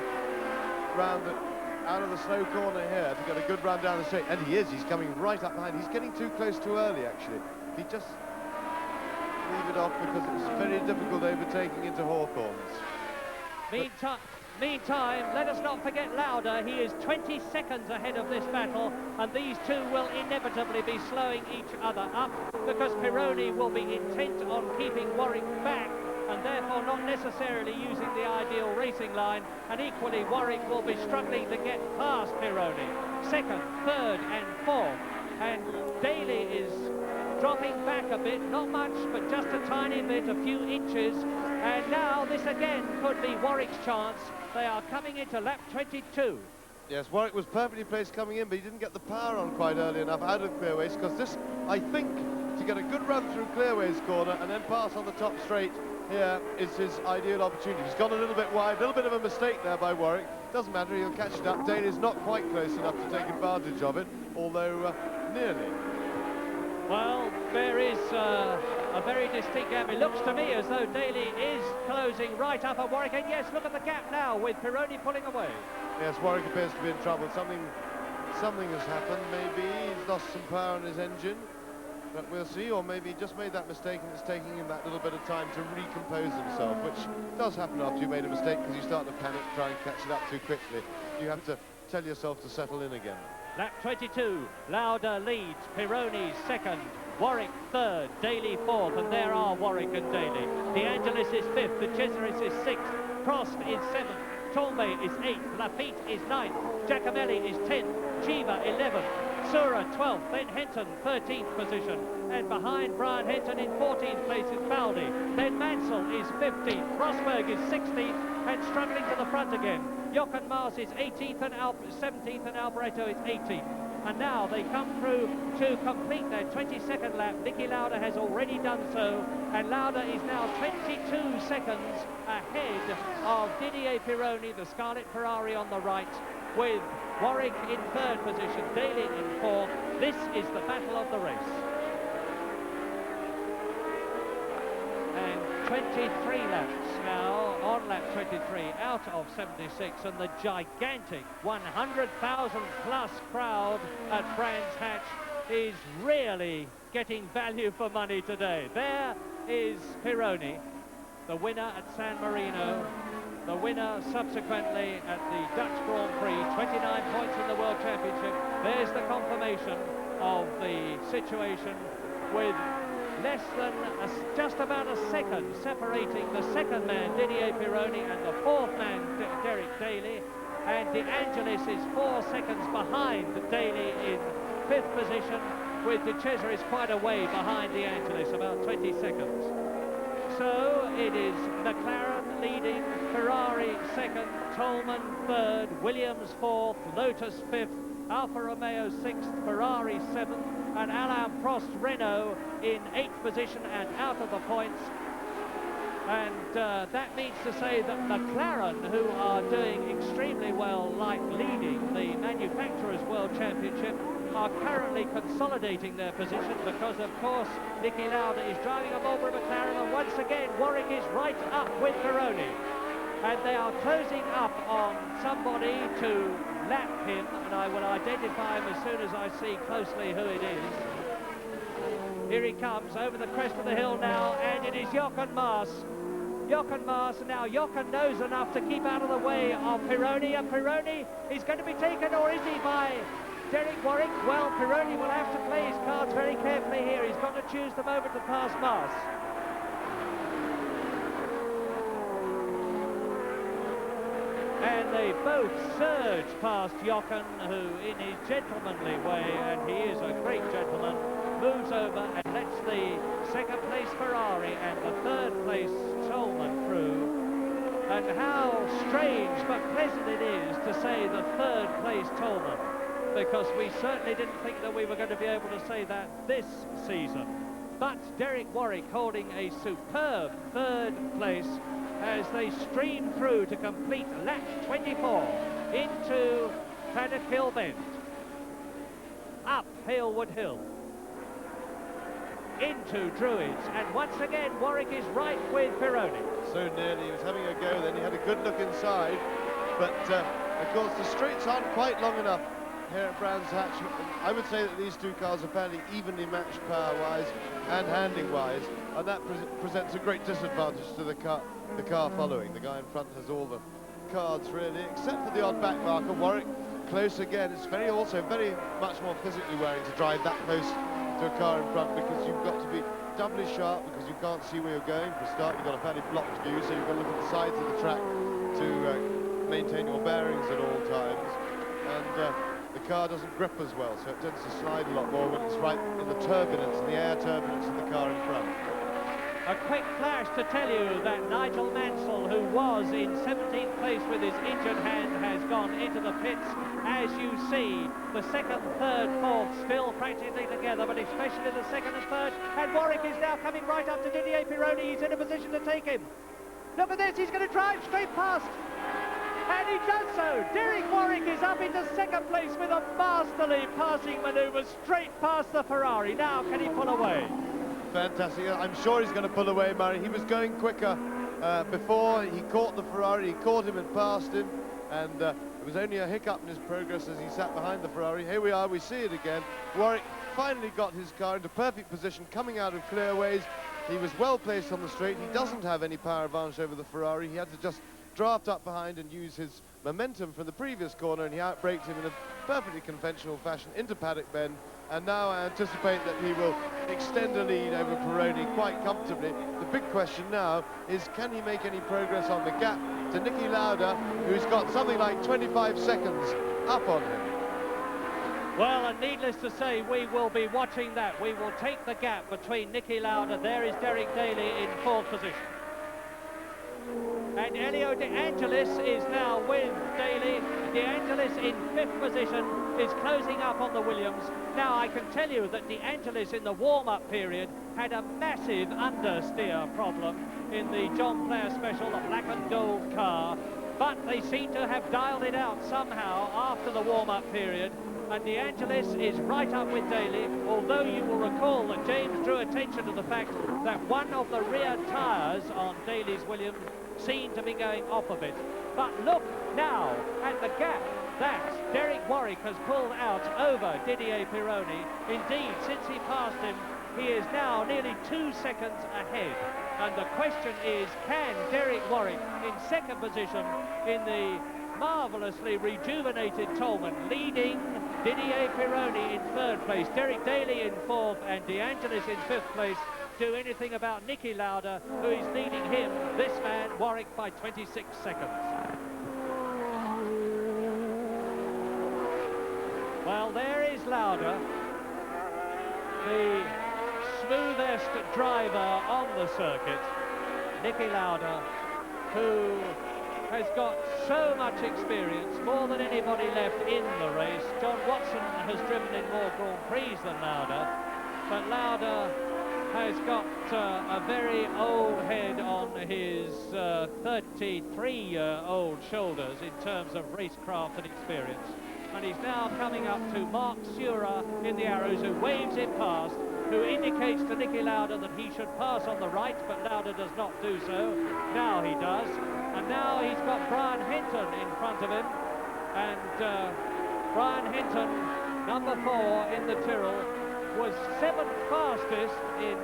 out of the slow corner here to get a good run down the straight. And he is. He's coming right up behind. He's getting too close too early, actually. He just leave it off because it's very difficult overtaking into Hawthorne's. Meantime, let us not forget Lauda. He is 20 seconds ahead of this battle, and these two will inevitably be slowing each other up because Pironi will be intent on keeping Warwick back and therefore not necessarily using the ideal racing line, and equally Warwick will be struggling to get past Pironi. Second, third and fourth, and Daly is dropping back a bit, not much, but just a tiny bit, a few inches. And now this again could be Warwick's chance. They are coming into lap 22. Yes, Warwick was perfectly placed coming in, but he didn't get the power on quite early enough out of clearways, because this, I think, to get a good run through clearways corner and then pass on the top straight here is his ideal opportunity. He's gone a little bit wide, a little bit of a mistake there by Warwick. Doesn't matter, he'll catch it up. Daly's not quite close enough to take advantage of it, although nearly. Well, there is a very distinct gap. It looks to me as though Daly is closing right up at Warwick. And yes, look at the gap now with Pironi pulling away. Yes, Warwick appears to be in trouble. Something has happened. Maybe he's lost some power in his engine. But we'll see, or maybe he just made that mistake and it's taking him that little bit of time to recompose himself, which does happen after you made a mistake because you start to panic, try and catch it up too quickly. You have to tell yourself to settle in again. Lap 22, Lauda leads, Pironi second, Warwick third, Daly fourth, and there are Warwick and Daly. De Angelis is fifth, De Cesaris is sixth, Prost is seventh, Tombé is eighth, Lafitte is ninth, Giacomelli is 10th, Chiva 11th, Sura 12th, then Henton 13th position, and behind Brian Henton in 14th place is Baldi, then Mansell is 15th, Rosberg is 16th and struggling to the front again. Jochen Maas is 18th and 17th and Alboreto is 18th. And now they come through to complete their 22nd lap. Niki Lauda has already done so, and Lauda is now 22 seconds ahead of Didier Pironi, the Scarlet Ferrari on the right, with Warwick in third position, Daly in fourth. This is the battle of the race. And 23 laps now on lap 23 out of 76, and the gigantic 100,000 plus crowd at Brands Hatch is really getting value for money today. There is Pironi, the winner at San Marino, the winner subsequently at the Dutch Grand Prix, 29 points in the World Championship. There's the confirmation of the situation with less than just about a second separating the second man, Didier Pironi, and the fourth man, Derek Daly. And De Angelis is 4 seconds behind Daly in fifth position, with De Cesaris quite a way behind De Angelis, about 20 seconds. So it is McLaren leading, Ferrari second, Toleman third, Williams fourth, Lotus fifth, Alfa Romeo sixth, Ferrari seventh, and Alain Prost Renault in 8th position and out of the points. And that means to say that McLaren, who are doing extremely well, like leading the Manufacturers' World Championship, are currently consolidating their position because, of course, Niki Lauda is driving a Marlboro McLaren, and once again, Warwick is right up with Pironi. And they are closing up on somebody to lap him, and I will identify him as soon as I see closely who it is. Here he comes over the crest of the hill now, and it is Jochen Maas. Jochen Maas, now Jochen knows enough to keep out of the way of Pironi, and Pironi is going to be taken, or is he, by Derek Warwick? Well, Pironi will have to play his cards very carefully here. He's got to choose the moment to pass Maas. And they both surge past Jochen, who in his gentlemanly way, and he is a great gentleman, moves over and lets the second place Ferrari and the third place Toleman through. And how strange but pleasant it is to say the third place Toleman, because we certainly didn't think that we were going to be able to say that this season. But Derek Warwick holding a superb third place as they stream through to complete lap 24 into Paddock Hill Bend, up Halewood Hill, into Druids, and once again Warwick is right with Pironi. So nearly, he was having a go, then he had a good look inside, but of course the straights aren't quite long enough here at Brands Hatch. I would say that these two cars are fairly evenly matched power-wise and handling-wise, and that presents a great disadvantage to the car following. The guy in front has all the cards really, except for the odd back marker. Warwick close again. It's also very much more physically wearing to drive that close to a car in front, because you've got to be doubly sharp, because you can't see where you're going. For a start, you've got a fairly blocked view, so you've got to look at the sides of the track to maintain your bearings at all times. And the car doesn't grip as well, so it tends to slide a lot more when it's right in the turbulence, in the air turbulence of the car in front. A quick flash to tell you that Nigel Mansell, who was in 17th place with his injured hand, has gone into the pits. As you see, the second, third, fourth still practically together, but especially the second and third. And Warwick is now coming right up to Didier Pironi. He's in a position to take him. Look at this, he's going to drive straight past. And he does so. Derek Warwick is up into second place with a masterly passing manoeuvre straight past the Ferrari. Now can he pull away? Fantastic. I'm sure he's going to pull away, Murray. He was going quicker before. He caught the Ferrari. He caught him and passed him. And it was only a hiccup in his progress as he sat behind the Ferrari. Here we are. We see it again. Warwick finally got his car into perfect position, coming out of clearways. He was well placed on the straight. He doesn't have any power advantage over the Ferrari. He had to just draft up behind and use his momentum from the previous corner, and he outbraked him in a perfectly conventional fashion into paddock bend. And now I anticipate that he will extend a lead over Pironi quite comfortably. The big question now is, can he make any progress on the gap to Niki Lauda, who's got something like 25 seconds up on him? Well, and needless to say, we will be watching that. We will take the gap between Niki Lauda. There is Derek Daly in fourth position. And Elio De Angelis is now with Daly. De Angelis in fifth position is closing up on the Williams. Now, I can tell you that De Angelis in the warm-up period had a massive understeer problem in the John Player Special, the black and gold car. But they seem to have dialed it out somehow after the warm-up period. And De Angelis is right up with Daly, although you will recall that James drew attention to the fact that one of the rear tyres on Daly's Williams seemed to be going off a bit. But look now at the gap that Derek Warwick has pulled out over Didier Pironi. Indeed, since he passed him, he is now nearly 2 seconds ahead. And the question is, can Derek Warwick in second position in the marvellously rejuvenated Toleman, leading Didier Pironi in third place, Derek Daly in fourth, and De Angelis in fifth place, do anything about Niki Lauda, who is leading him, this man, Warwick, by 26 seconds. Well, there is Lauda, the smoothest driver on the circuit. Niki Lauda, who has got so much experience, more than anybody left in the race. John Watson has driven in more Grand Prix than Lauda, but Lauda has got a very old head on his 33-year-old shoulders in terms of racecraft and experience. And he's now coming up to Mark Sura in the Arrows, who waves him past, who indicates to Niki Lauda that he should pass on the right, but Lauda does not do so. Now he does. And now he's got Brian Hinton in front of him. And Brian Hinton, number 4 in the Tyrrell, was 7th fastest in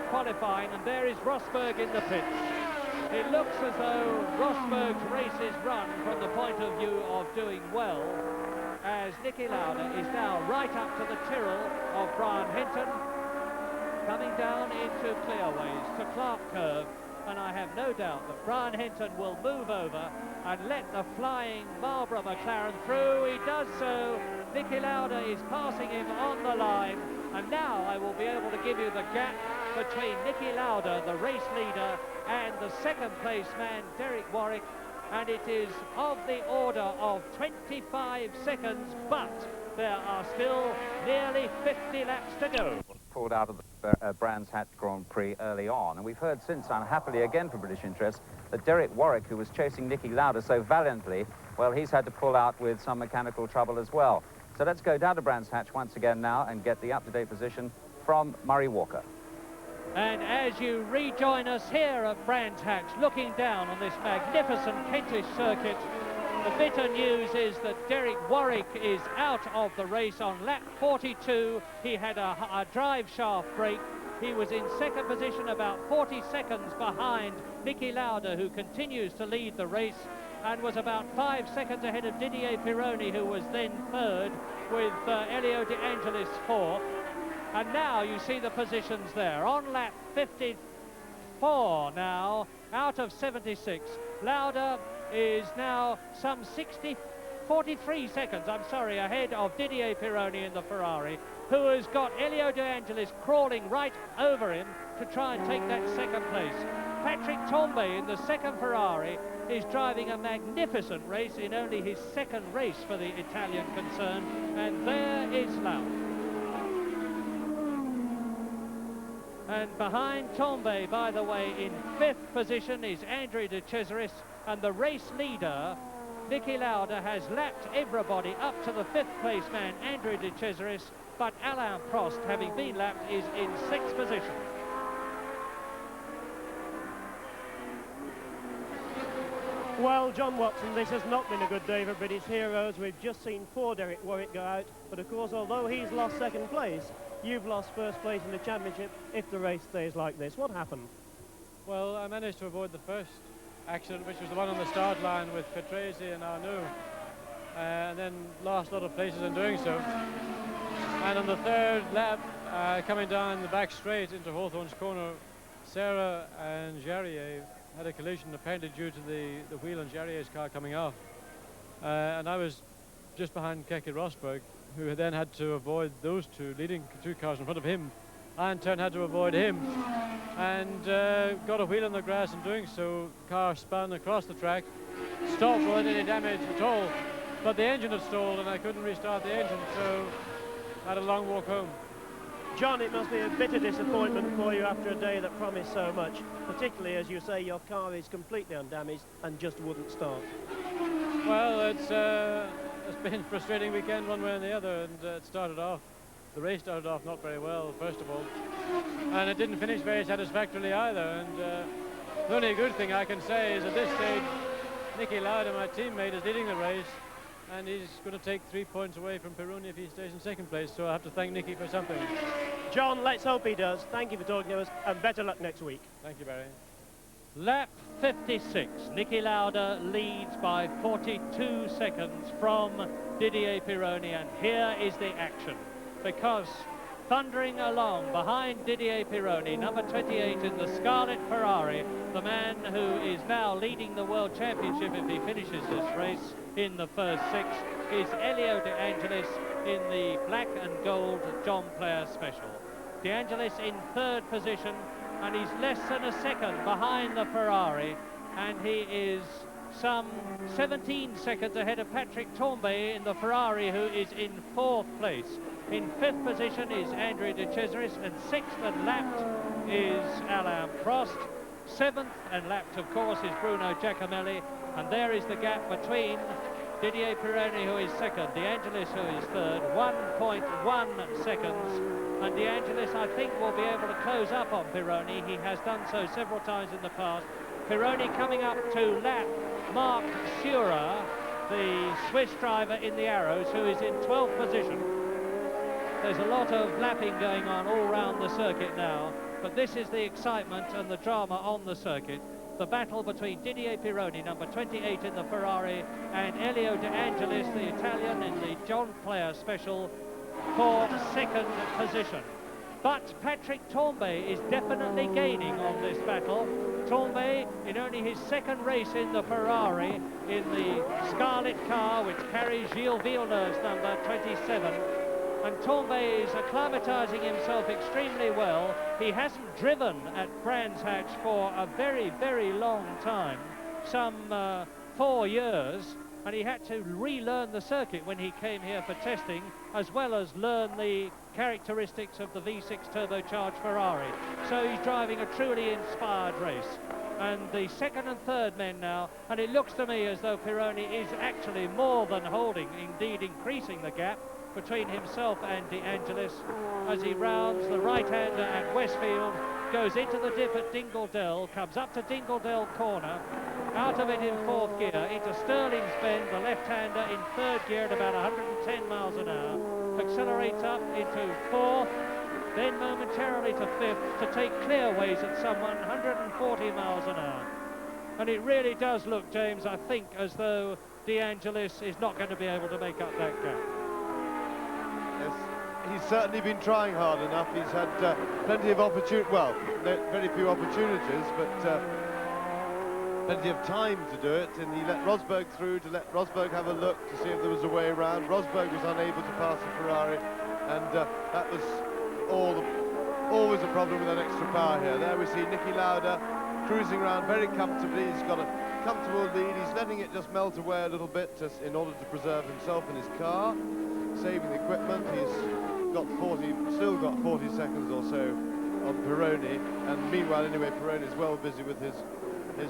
qualifying, and there is Rosberg in the pits. It looks as though Rosberg's race is run from the point of view of doing well, as Niki Lauda is now right up to the Tyrrell of Brian Hinton, coming down into clearways to Clark Curve, and I have no doubt that Brian Hinton will move over and let the flying Marlboro McLaren through. He does so. Niki Lauda is passing him on the line, and now I will be able to give you the gap between Niki Lauda, the race leader, and the second place man, Derek Warwick, and it is of the order of 25 seconds, but there are still nearly 50 laps to go. Pulled out of the Brands Hatch Grand Prix early on, and we've heard since, unhappily again for British interest, that Derek Warwick, who was chasing Niki Lauda so valiantly, well, he's had to pull out with some mechanical trouble as well. So let's go down to Brands Hatch once again now and get the up-to-date position from Murray Walker. And as you rejoin us here at Brands Hatch, looking down on this magnificent Kentish circuit, the bitter news is that Derek Warwick is out of the race on lap 42. He had a drive shaft break. He was in second position, about 40 seconds behind Niki Lauda, who continues to lead the race, and was about 5 seconds ahead of Didier Pironi, who was then third, with Elio De Angelis fourth. And now you see the positions there. On lap 54 now, out of 76. Lauda is now some 43 seconds, ahead of Didier Pironi in the Ferrari, who has got Elio De Angelis crawling right over him to try and take that second place. Patrick Tambay in the second Ferrari is driving a magnificent race in only his second race for the Italian concern, and there is Lauda. And behind Tambay, by the way, in fifth position is Andrea De Cesaris, and the race leader Niki Lauda has lapped everybody up to the 5th place man, Andrew De Cesaris, but Alain Prost, having been lapped, is in 6th position. Well, John Watson, this has not been a good day for British heroes. We've just seen poor Derek Warwick go out, but of course, although he's lost 2nd place, you've lost 1st place in the championship if the race stays like this. What happened? Well, I managed to avoid the first accident, which was the one on the start line with Patrese and Arnoux, and then lost a lot of places in doing so. And on the 3rd lap, coming down the back straight into Hawthorne's corner, Sarah and Jarier had a collision apparently due to the wheel on Jarrier's car coming off. And I was just behind Keke Rosberg, who then had to avoid those two leading 2 cars in front of him. I in turn had to avoid him and got a wheel on the grass. In doing so, car spun across the track, stopped without any damage at all, but the engine had stalled and I couldn't restart the engine, so I had a long walk home. John, it must be a bitter disappointment for you after a day that promised so much, particularly as you say your car is completely undamaged and just wouldn't start. Well, it's been a frustrating weekend one way and the other, and the race started off not very well, first of all, and it didn't finish very satisfactorily either. And the only good thing I can say is at this stage, Niki Lauda, my teammate, is leading the race, and he's going to take 3 points away from Pironi if he stays in 2nd place, so I have to thank Niki for something. John, let's hope he does. Thank you for talking to us, and better luck next week. Thank you, Barry. Lap 56. Niki Lauda leads by 42 seconds from Didier Pironi, and here is the action. Because thundering along behind Didier Pironi, number 28 in the Scarlet Ferrari, the man who is now leading the World Championship if he finishes this race in the first 6, is Elio De Angelis in the black and gold John Player Special. De Angelis in 3rd position, and he's less than a second behind the Ferrari, and he is some 17 seconds ahead of Patrick Tambay in the Ferrari, who is in 4th place. In 5th position is Andrew De Cesaris, and 6th and lapped is Alain Prost. 7th and lapped, of course, is Bruno Giacomelli, and there is the gap between Didier Pironi, who is 2nd, De Angelis, who is 3rd, 1.1 seconds, and De Angelis, I think, will be able to close up on Pironi. He has done so several times in the past. Pironi coming up to lap Marc Surer, the Swiss driver in the Arrows, who is in 12th position. There's a lot of lapping going on all around the circuit now, but this is the excitement and the drama on the circuit. The battle between Didier Pironi, number 28 in the Ferrari, and Elio De Angelis, the Italian, in the John Player Special for 2nd position. But Patrick Tambay is definitely gaining on this battle. Tambay, in only his 2nd race in the Ferrari, in the Scarlet car, which carries Gilles Villeneuve's number 27. And Tambay is acclimatising himself extremely well. He hasn't driven at Brands Hatch for a very, very long time, some 4 years, and he had to relearn the circuit when he came here for testing, as well as learn the characteristics of the V6 turbocharged Ferrari. So he's driving a truly inspired race. And the 2nd and 3rd men now, and it looks to me as though Pironi is actually more than holding, indeed increasing the gap between himself and De Angelis as he rounds the right-hander at Westfield, goes into the dip at Dingle-Dell, comes up to Dingle-Dell corner, out of it in 4th gear, into Stirling's Bend, the left-hander in 3rd gear at about 110 miles an hour, accelerates up into 4th, then momentarily to 5th to take clearways at some 140 miles an hour. And it really does look, James, I think, as though De Angelis is not going to be able to make up that gap. Yes, he's certainly been trying hard enough. He's had plenty of very few opportunities, but plenty of time to do it, and he let Rosberg through to let Rosberg have a look to see if there was a way around. Rosberg was unable to pass the Ferrari, and that was always a problem with that extra power here. There we see Niki Lauda cruising around very comfortably. He's got a comfortable lead. He's letting it just melt away a little bit in order to preserve himself and his car, saving the equipment. He's still got 40 seconds or so on Pironi, and meanwhile, anyway, Pironi is well busy with his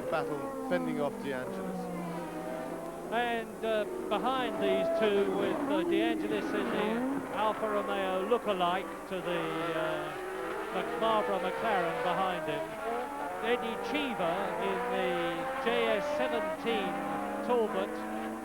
battle fending off De Angelis. And behind these two, with De Angelis in the Alfa Romeo look-alike to the Marlboro McLaren behind him, Eddie Cheever in the JS17 Talbot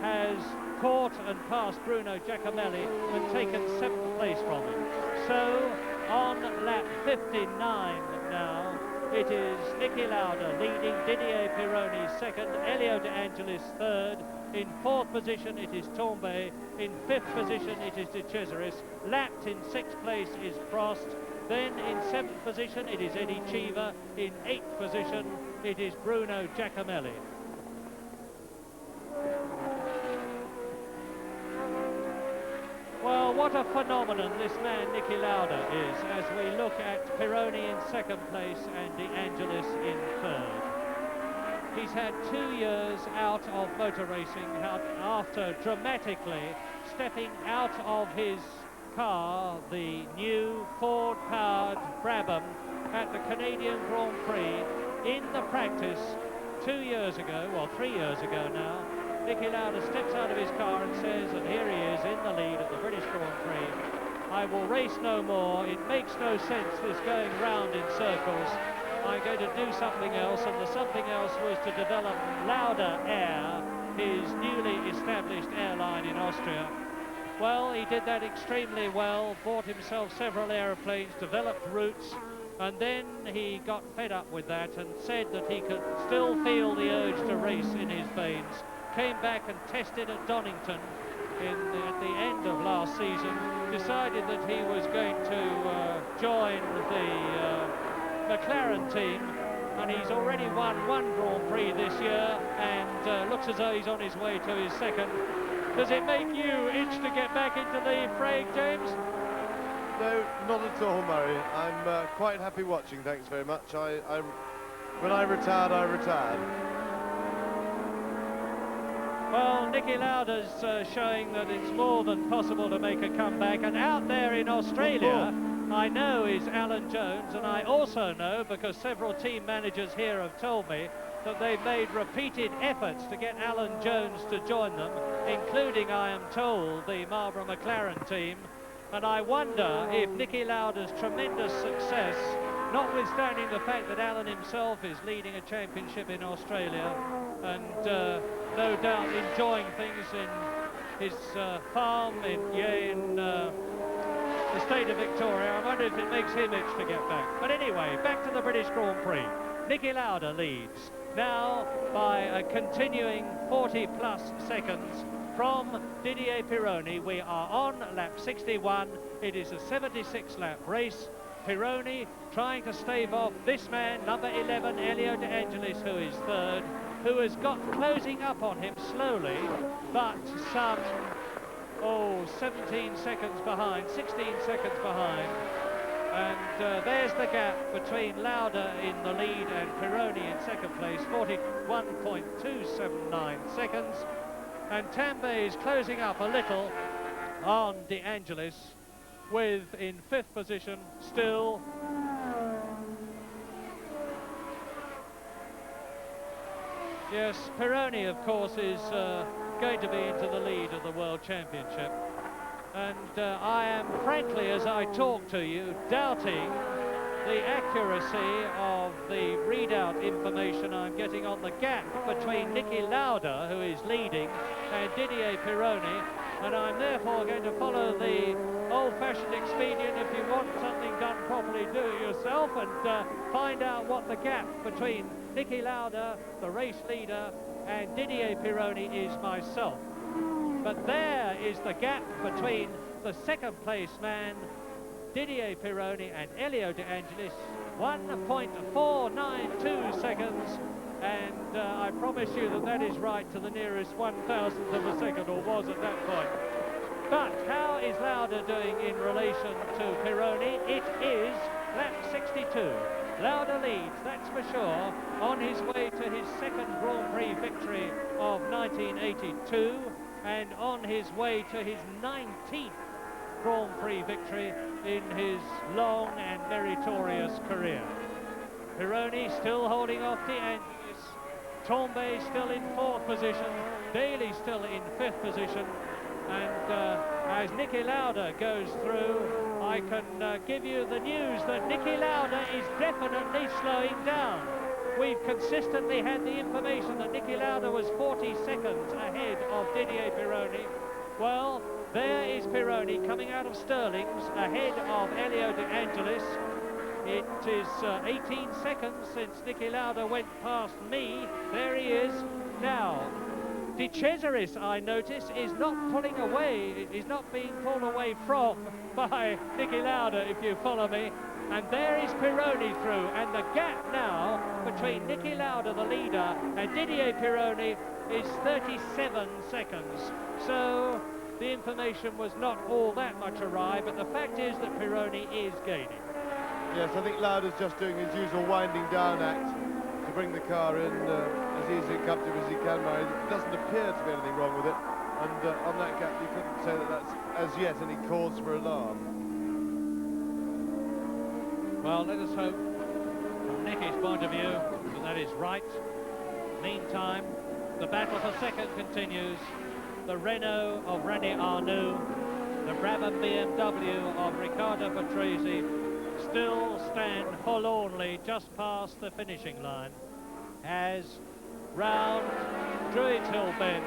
has caught and passed Bruno Giacomelli and taken 7th place from him. So on lap 59 now, it is Niki Lauda leading, Didier Pironi second, Elio De Angelis third. In 4th position it is Tambay, in 5th position it is De Cesaris, lapped in 6th place is Prost, then in 7th position it is Eddie Cheever, in 8th position it is Bruno Giacomelli. Well, what a phenomenon this man Niki Lauda is, as we look at Pironi in 2nd place and De Angelis in 3rd. He's had 2 years out of motor racing after dramatically stepping out of his car, the new Ford-powered Brabham, at the Canadian Grand Prix in the practice 2 years ago, well 3 years ago now. Niki Lauda steps out of his car and says, and here he is in the lead at the British Grand Prix, I will race no more, it makes no sense this going round in circles. I'm going to do something else, and the something else was to develop Lauda Air, his newly established airline in Austria. Well, he did that extremely well, bought himself several aeroplanes, developed routes, and then he got fed up with that and said that he could still feel the urge to race in his veins. Came back and tested at Donington at the end of last season, decided that he was going to join the McLaren team, and he's already won 1 Grand Prix this year and looks as though he's on his way to his 2nd. Does it make you itch to get back into the fray, James? No, not at all, Murray. I'm quite happy watching, thanks very much. When I retired, I retired. Well, Niki Lauda's showing that it's more than possible to make a comeback, and out there in Australia, I know is Alan Jones, and I also know, because several team managers here have told me, that they've made repeated efforts to get Alan Jones to join them, including, I am told, the Marlboro McLaren team. And I wonder if Niki Lauda's tremendous success, notwithstanding the fact that Alan himself is leading a championship in Australia and no doubt enjoying things in his farm in the state of Victoria, I wonder if it makes him itch to get back. But anyway, back to the British Grand Prix. Niki Lauda leads now by a continuing 40-plus seconds from Didier Pironi. We are on lap 61. It is a 76-lap race. Pironi trying to stave off this man, number 11, Elio De Angelis, who is 3rd, who has got closing up on him slowly, but some 17 seconds behind, 16 seconds behind. And there's the gap between Lauda in the lead and Pironi in 2nd place, 41.279 seconds. And Tambay is closing up a little on De Angelis, with in 5th position still yes, Pironi, of course, is going to be into the lead of the World Championship. And I am, frankly, as I talk to you, doubting the accuracy of the readout information I'm getting on the gap between Niki Lauda, who is leading, and Didier Pironi, and I'm therefore going to follow the old-fashioned expedient: if you want something done properly, do it yourself, and find out what the gap between Niki Lauda, the race leader, and Didier Pironi is myself. But there is the gap between the 2nd place man, Didier Pironi, and Elio De Angelis, 1.492 seconds, and I promise you that that is right to the nearest 1,000th of a second, or was at that point. But how is Lauda doing in relation to Pironi? It is lap 62. Lauda leads, that's for sure, on his way to his 2nd Grand Prix victory of 1982, and on his way to his 19th Grand Prix victory in his long and meritorious career. Pironi still holding off De Angelis Tombay still in 4th position, Daly still in 5th position, and as Niki Lauda goes through, I can give you the news that Niki Lauda is definitely slowing down. We've consistently had the information that Niki Lauda was 40 seconds ahead of Didier Pironi. Well, there is Pironi coming out of Stirling's ahead of Elio De Angelis. It is 18 seconds since Niki Lauda went past me. There he is now. De Cesaris, I notice, is not pulling away, is not being pulled away from by Niki Lauda, if you follow me. And there is Pironi through, and the gap now between Niki Lauda, the leader, and Didier Pironi is 37 seconds. So the information was not all that much awry, but the fact is that Pironi is gaining. Yes, I think Lauda's just doing his usual winding down act to bring the car in as easy and comfortable as he can. There doesn't appear to be anything wrong with it, and on that gap you couldn't say that that's as yet any cause for alarm. Well, let us hope, from Niki's point of view, that is right. Meantime, the battle for second continues. The Renault of René Arnoux, the Brabham BMW of Riccardo Patrese still stand forlornly just past the finishing line as round Druids Hill Bend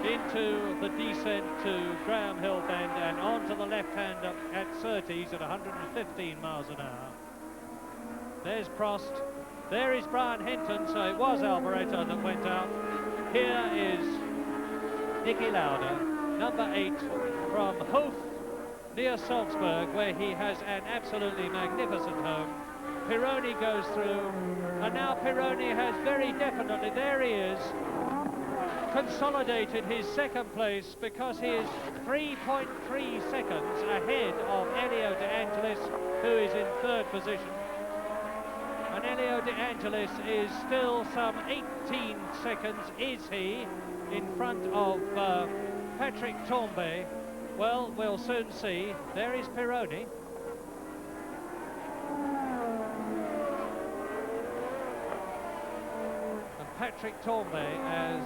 into the descent to Graham Hill Bend and onto the left-hand at Surtees at 115 miles an hour. There's Prost, there is Brian Hinton, so it was Alboreto that went out. Here is Niki Lauda, number 8 from Hof near Salzburg, where he has an absolutely magnificent home. Pironi goes through, and now Pironi has very definitely, there he is, consolidated his second place because he is 3.3 seconds ahead of Elio De Angelis, who is in 3rd position. And Elio De Angelis is still some 18 seconds, is he, in front of Patrick Tambay. Well, we'll soon see. There is Pironi. And Patrick Tambay, as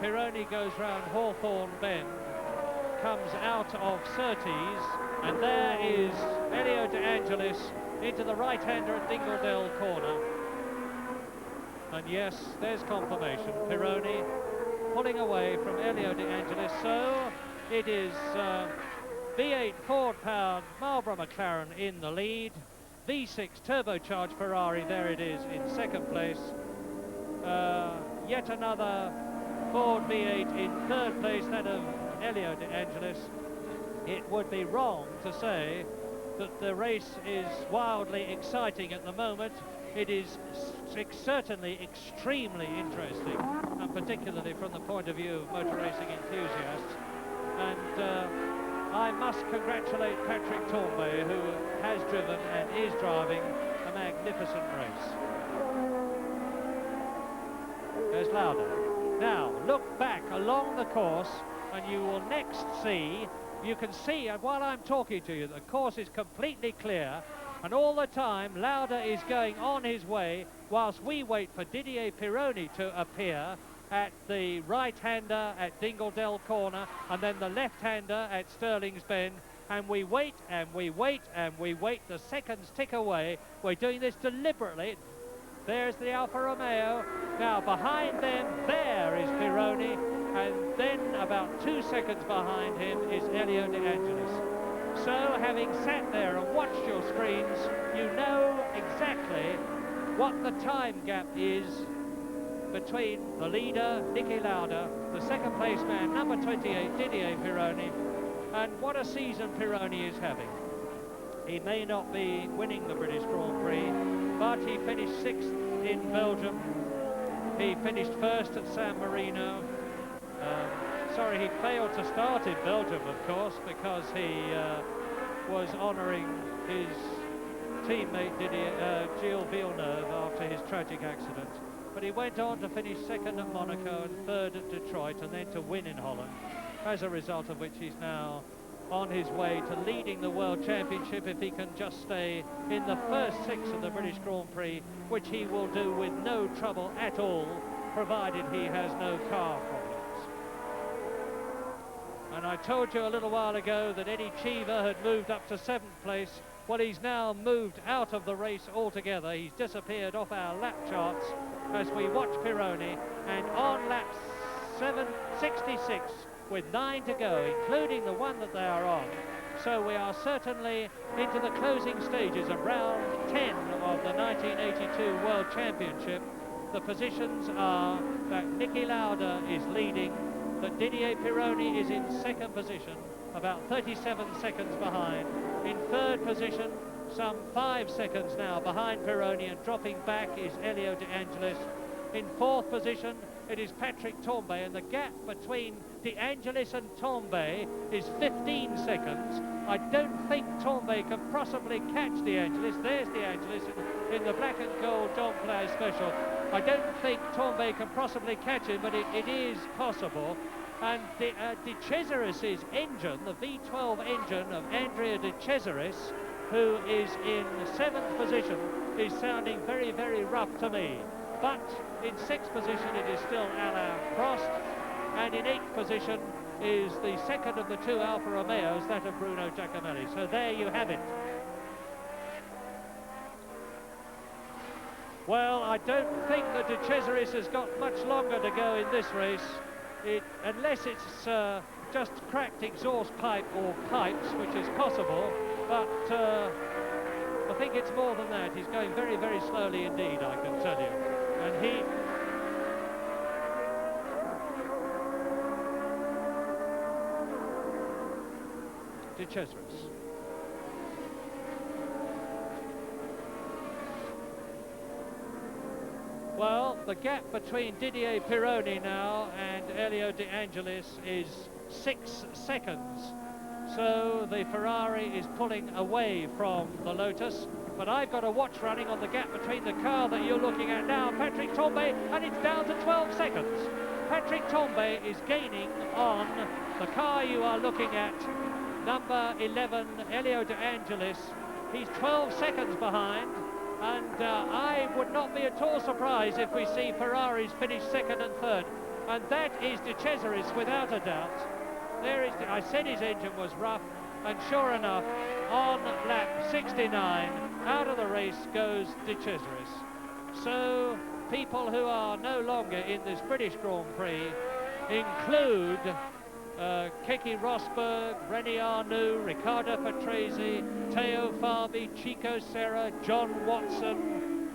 Pironi goes round Hawthorne Bend, comes out of Surtees, and there is Elio De Angelis into the right-hander at Dingledale Corner. And yes, there's confirmation. Pironi pulling away from Elio De Angelis. So it is V8 Ford-powered Marlboro McLaren in the lead. V6 turbocharged Ferrari, there it is, in 2nd place. Yet another Ford V8 in 3rd place, that of Elio De Angelis. It would be wrong to say that the race is wildly exciting at the moment. It is certainly extremely interesting, and particularly from the point of view of motor racing enthusiasts. And I must congratulate Patrick Tambay, who has driven and is driving a magnificent race. There's Lauda. Now, look back along the course, and you will next see, you can see, and while I'm talking to you, the course is completely clear, and all the time Lauda is going on his way whilst we wait for Didier Pironi to appear at the right-hander at Dingledale Corner, and then the left-hander at Stirling's Bend, and we wait and we wait and we wait. The seconds tick away. We're doing this deliberately. There's the Alfa Romeo. Now behind them, there is Pironi, and then about 2 seconds behind him is Elio De Angelis. So having sat there and watched your screens, you know exactly what the time gap is between the leader, Niki Lauda, the 2nd place man, number 28, Didier Pironi, and what a season Pironi is having. He may not be winning the British Grand Prix, but he finished 6th in Belgium. He finished 1st at San Marino. Sorry, he failed to start in Belgium, of course, because he was honouring his teammate Gilles Villeneuve after his tragic accident. But he went on to finish 2nd at Monaco and 3rd at Detroit, and then to win in Holland, as a result of which he's now on his way to leading the World Championship if he can just stay in the first 6 of the British Grand Prix, which he will do with no trouble at all. provided he has no car problems. And I told you a little while ago that Eddie Cheever had moved up to 7th place. Well, he's now moved out of the race altogether. He's disappeared off our lap charts as we watch Pironi, and on lap 766 with 9 to go, including the one that they are on. So we are certainly into the closing stages of round 10 of the 1982 World Championship. The positions are that Niki Lauda is leading, that Didier Pironi is in 2nd position, about 37 seconds behind. In 3rd position, some 5 seconds now behind Pironi, and dropping back is Elio De Angelis. In 4th position, it is Patrick Tambay, and the gap between De Angelis and Tambay is 15 seconds. I don't think Tambay can possibly catch De Angelis. There's De Angelis in the black and gold John Player special. I don't think Tambay can possibly catch him, but it is possible. And De Cesaris's engine, the V12 engine of Andrea De Cesaris, who is in 7th position, is sounding very, very rough to me. But in 6th position it is still Alain Prost, and in 8th position is the 2nd of the 2 Alfa Romeos, that of Bruno Giacomelli. So there you have it. Well, I don't think that De Cesaris has got much longer to go in this race, unless it's just cracked exhaust pipe or pipes, which is possible, but I think it's more than that. He's going very, very slowly indeed, I can tell you. And he... De Cesaris. Well, the gap between Didier Pironi now and Elio De Angelis is 6 seconds. So the Ferrari is pulling away from the Lotus. But I've got a watch running on the gap between the car that you're looking at now, Patrick Tambay, and it's down to 12 seconds. Patrick Tambay is gaining on the car you are looking at, number 11, Elio De Angelis. He's 12 seconds behind, and I would not be at all surprised if we see Ferraris finish 2nd and 3rd. And that is De Cesaris, without a doubt. There is, I said his engine was rough, and sure enough, on lap 69, out of the race goes De Cesaris. So people who are no longer in this British Grand Prix include Keke Rosberg, René Arnoux, Riccardo Patrese, Teo Fabi, Chico Serra, John Watson,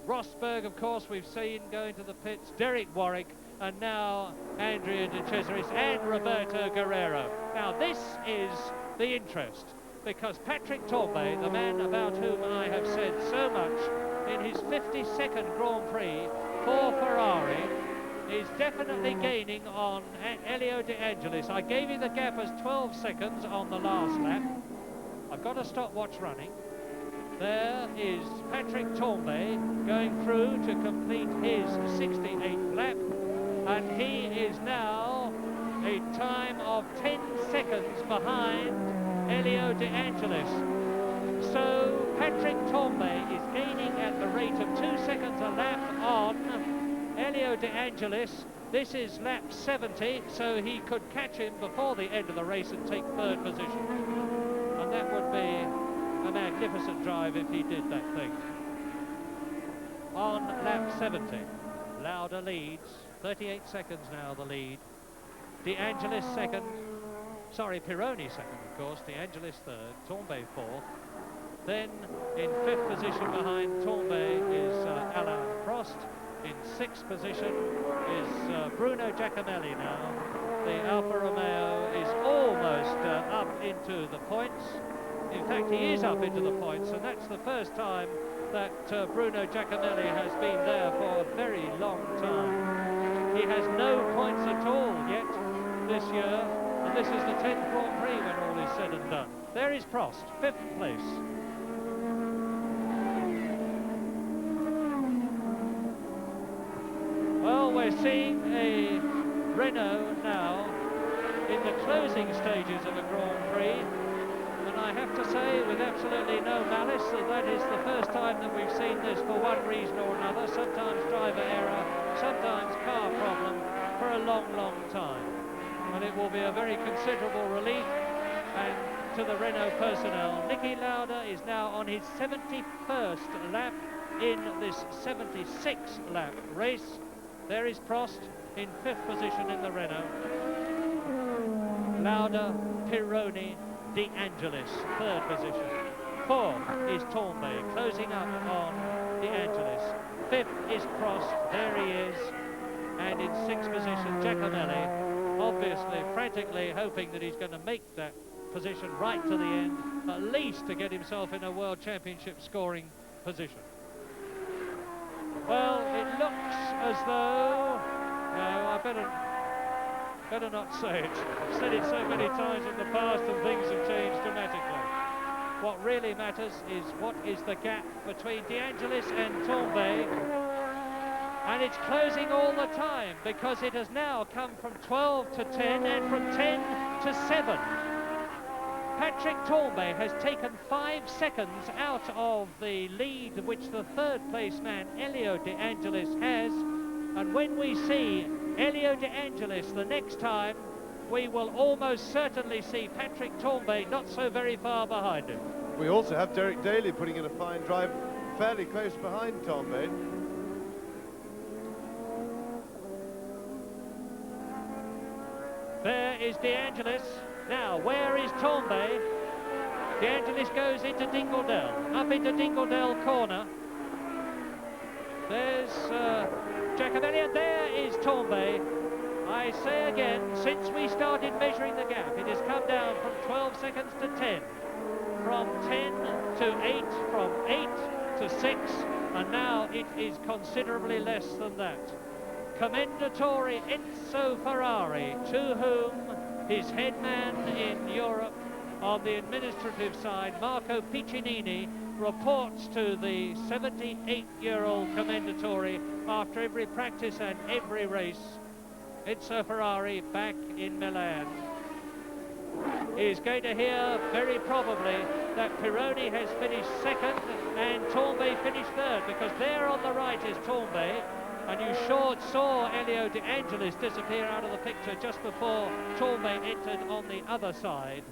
Rosberg, of course, we've seen going to the pits, Derek Warwick, and now Andrea De Cesaris and Roberto Guerrero. Now this is the interest, because Patrick Tambay, the man about whom I have said so much in his 52nd Grand Prix for Ferrari, is definitely gaining on Elio De Angelis. I gave you the gap as 12 seconds on the last lap. I've got a stopwatch running. There is Patrick Tambay going through to complete his 68th lap, and he is now a time of 10 seconds behind Elio De Angelis. So Patrick Tambay is gaining at the rate of 2 seconds a lap on Elio De Angelis. This is lap 70, so he could catch him before the end of the race and take 3rd position. And that would be a magnificent drive if he did that thing. On lap 70, Lauda leads, 38 seconds now the lead. De Angelis 2nd, sorry, Pironi 2nd, of course, De Angelis 3rd, Tambay 4th. Then in 5th position behind Tambay is Alain Prost. In 6th position is Bruno Giacomelli now. The Alfa Romeo is almost up into the points. In fact, he is up into the points, and that's the first time that Bruno Giacomelli has been there for a very long time. He has no points at all yet this year, and this is the 10th Grand Prix when all is said and done. There is Prost, 5th place. Well, we're seeing a Renault now in the closing stages of a Grand Prix. And I have to say, with absolutely no malice, that is the first time that we've seen this for one reason or another. Sometimes driver error, sometimes car problem, for a long, long time. And it will be a very considerable relief and to the Renault personnel. Niki Lauda is now on his 71st lap in this 76 lap race. There is Prost in 5th position in the Renault. Lauda, Pironi, De Angelis, 3rd position. 4th is Tambay, closing up on De Angelis. 5th is Prost, there he is. And in 6th position, Giacomelli, obviously frantically hoping that he's going to make that position right to the end, at least to get himself in a World Championship scoring position. Well, it looks as though... No, I better not say it. I've said it so many times in the past and things have changed dramatically. What really matters is what is the gap between De Angelis and Tambay. And it's closing all the time because it has now come from 12 to 10 and from 10 to 7. Patrick Tambay has taken 5 seconds out of the lead which the 3rd place man Elio De Angelis has. And when we see Elio De Angelis the next time, we will almost certainly see Patrick Tambay not so very far behind him. We also have Derek Daly putting in a fine drive fairly close behind Tambay. There is De Angelis. Now, where is Tambay? De Angelis goes into Dingledell, up into Dingledell corner. There's Giacomelli, and there is Tambay. I say again, since we started measuring the gap, it has come down from 12 seconds to 10, from 10 to 8, from 8 to 6, and now it is considerably less than that. Commendatore Enzo Ferrari, to whom his head man in Europe on the administrative side, Marco Piccinini, reports to the 78-year-old Commendatore after every practice and every race. Enzo Ferrari back in Milan is going to hear very probably that Pironi has finished 2nd and Tambay finished 3rd, because there on the right is Tambay, and you sure saw Elio De Angelis disappear out of the picture just before Tambay entered on the other side.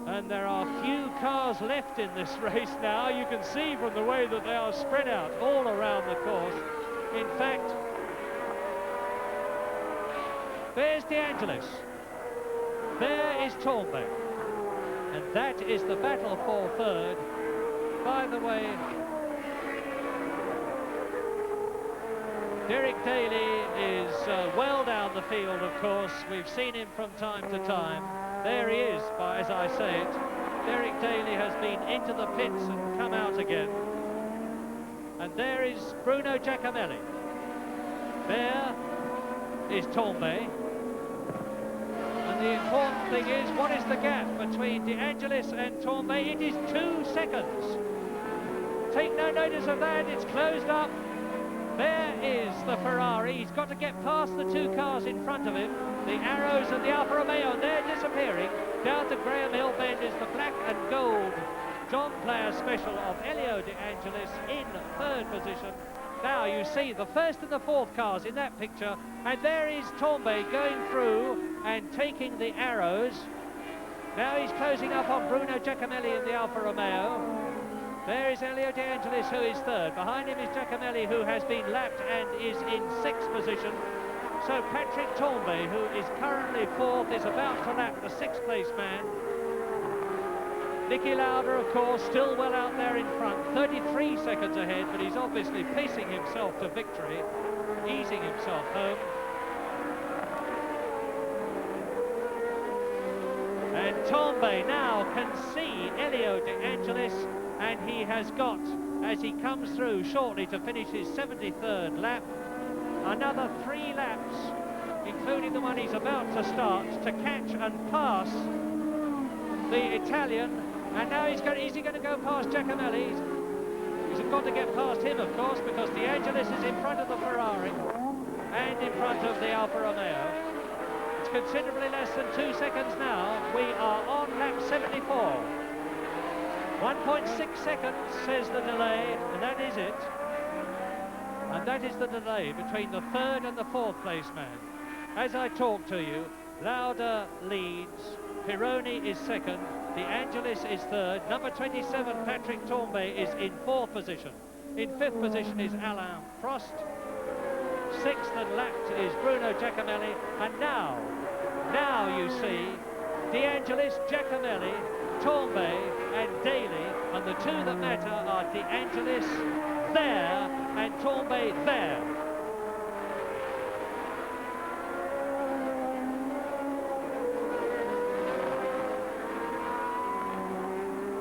And there are few cars left in this race now. You can see from the way that they are spread out all around the course. In fact, there's De Angelis. There is Tambay. And that is the battle for 3rd. By the way, Derek Daly is well down the field, of course. We've seen him from time to time. There he is, as I say it. Derek Daly has been into the pits and come out again. And there is Bruno Giacomelli. There is Tambay. And the important thing is, what is the gap between De Angelis and Tambay? It is 2 seconds. Take no notice of that, it's closed up. There is the Ferrari. He's got to get past the 2 cars in front of him. The Arrows and the Alfa Romeo, they're disappearing. Down to Graham Hill Bend is the black and gold John Player special of Elio De Angelis in 3rd position. Now you see the 1st and the 4th cars in that picture, and there is Tambay going through and taking the Arrows. Now he's closing up on Bruno Giacomelli in the Alfa Romeo. There is Elio De Angelis, who is 3rd. Behind him is Giacomelli, who has been lapped and is in 6th position. So Patrick Tambay, who is currently 4th, is about to lap the 6th place man. Niki Lauda, of course, still well out there in front, 33 seconds ahead, but he's obviously pacing himself to victory, easing himself home. And Tambay now can see Elio De Angelis, and he has got, as he comes through shortly to finish his 73rd lap, another 3 laps, including the one he's about to start, to catch and pass the Italian. And now is he going to go past Giacomelli? He's got to get past him, of course, because De Angelis is in front of the Ferrari and in front of the Alfa Romeo. It's considerably less than 2 seconds now. We are on lap 74. 1.6 seconds says the delay, and that is it. And that is the delay between the third and the fourth place man. As I talk to you, Lauda leads, Pironi is second, De Angelis is third, number 27 Patrick Tambay is in fourth position. In fifth position is Alain Prost. Sixth and lapped is Bruno Giacomelli, and now you see De Angelis, Giacomelli, Tambay and Daly, and the two that matter are De Angelis there and Tambay there.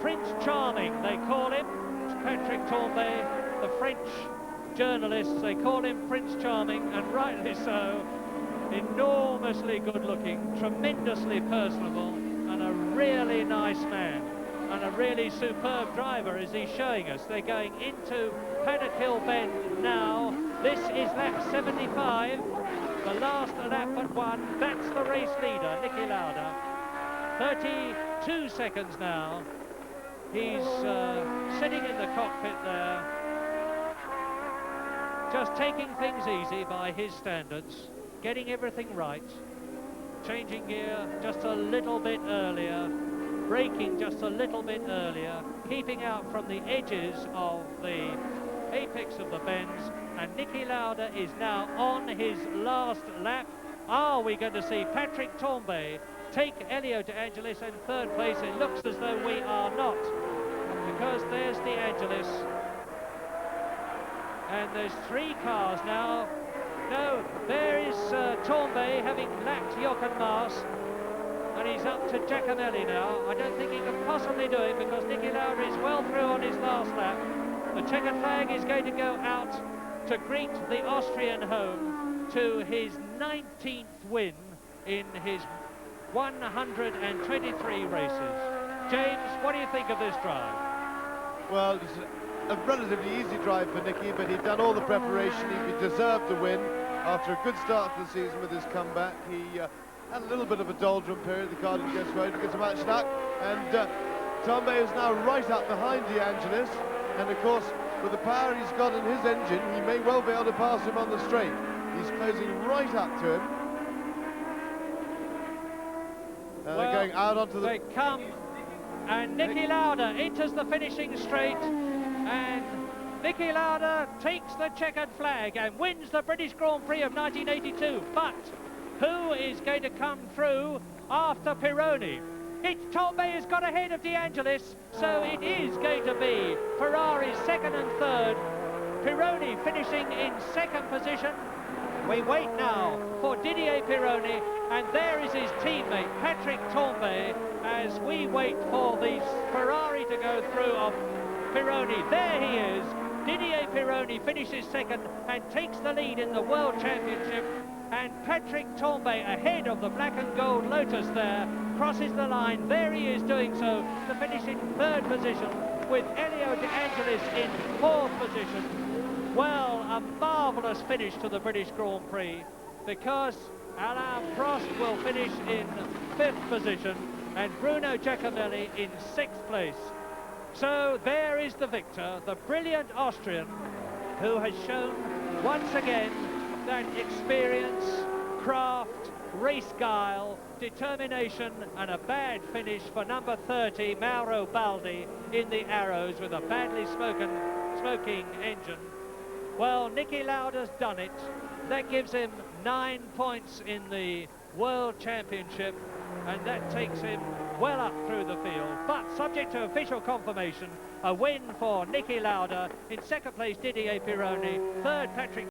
Prince Charming, they call him, Patrick Tambay, the French journalists, they call him Prince Charming, and rightly so. Enormously good looking, tremendously personable, and a really nice man, and a really superb driver as he's showing us. They're going into Paddock Hill Bend now. This is lap 75, the last lap but one. That's the race leader, Niki Lauda. 32 seconds now. He's sitting in the cockpit there, just taking things easy by his standards, getting everything right, changing gear just a little bit earlier, braking just a little bit earlier, keeping out from the edges of the apex of the bends, and Niki Lauda is now on his last lap. Are we going to see Patrick Tambay take Elio De Angelis in third place? It looks as though we are not, because there's De Angelis, and there's three cars now. No, there is Tambay having lapped Jochen Maas, and he's up to Giacomelli now. I don't think he can possibly do it because Niki Lauda is well through on his last lap. The checkered flag is going to go out to greet the Austrian home to his 19th win in his 123 races. James, what do you think of this drive? Well, it's a relatively easy drive for Niki, but he'd done all the preparation. He deserved the win after a good start to the season with his comeback. He had a little bit of a doldrum period. The car didn't go straight because of match stuck, and Tambay is now right up behind De Angelis, and of course with the power he's got in his engine, he may well be able to pass him on the straight. He's closing right up to him. Well, they're going out onto the... They come, and Niki Lauda enters the finishing straight, and Niki Lauda takes the checkered flag and wins the British Grand Prix of 1982. But who is going to come through after Pironi? It's Tambay has got ahead of De Angelis, so it is going to be Ferrari's second and third. Pironi finishing in second position. We wait now for Didier Pironi, and there is his teammate Patrick Tambay as we wait for the Ferrari to go through of Pironi. There he is. Didier Pironi finishes second and takes the lead in the World Championship, and Patrick Tambay ahead of the black and gold Lotus there crosses the line. There he is doing so to finish in third position with Elio De Angelis in fourth position. Well, a marvellous finish to the British Grand Prix, because Alain Prost will finish in fifth position and Bruno Giacomelli in sixth place. So there is the victor, the brilliant Austrian, who has shown once again that experience, craft, race guile, determination, and a bad finish for number 30, Mauro Baldi, in the Arrows with a badly smoking engine. Well, Niki Lauda's done it. That gives him 9 points in the World Championship, and that takes him well up through the field. But subject to official confirmation, a win for Niki Lauda. In second place, Didier Pironi. Third, Patrick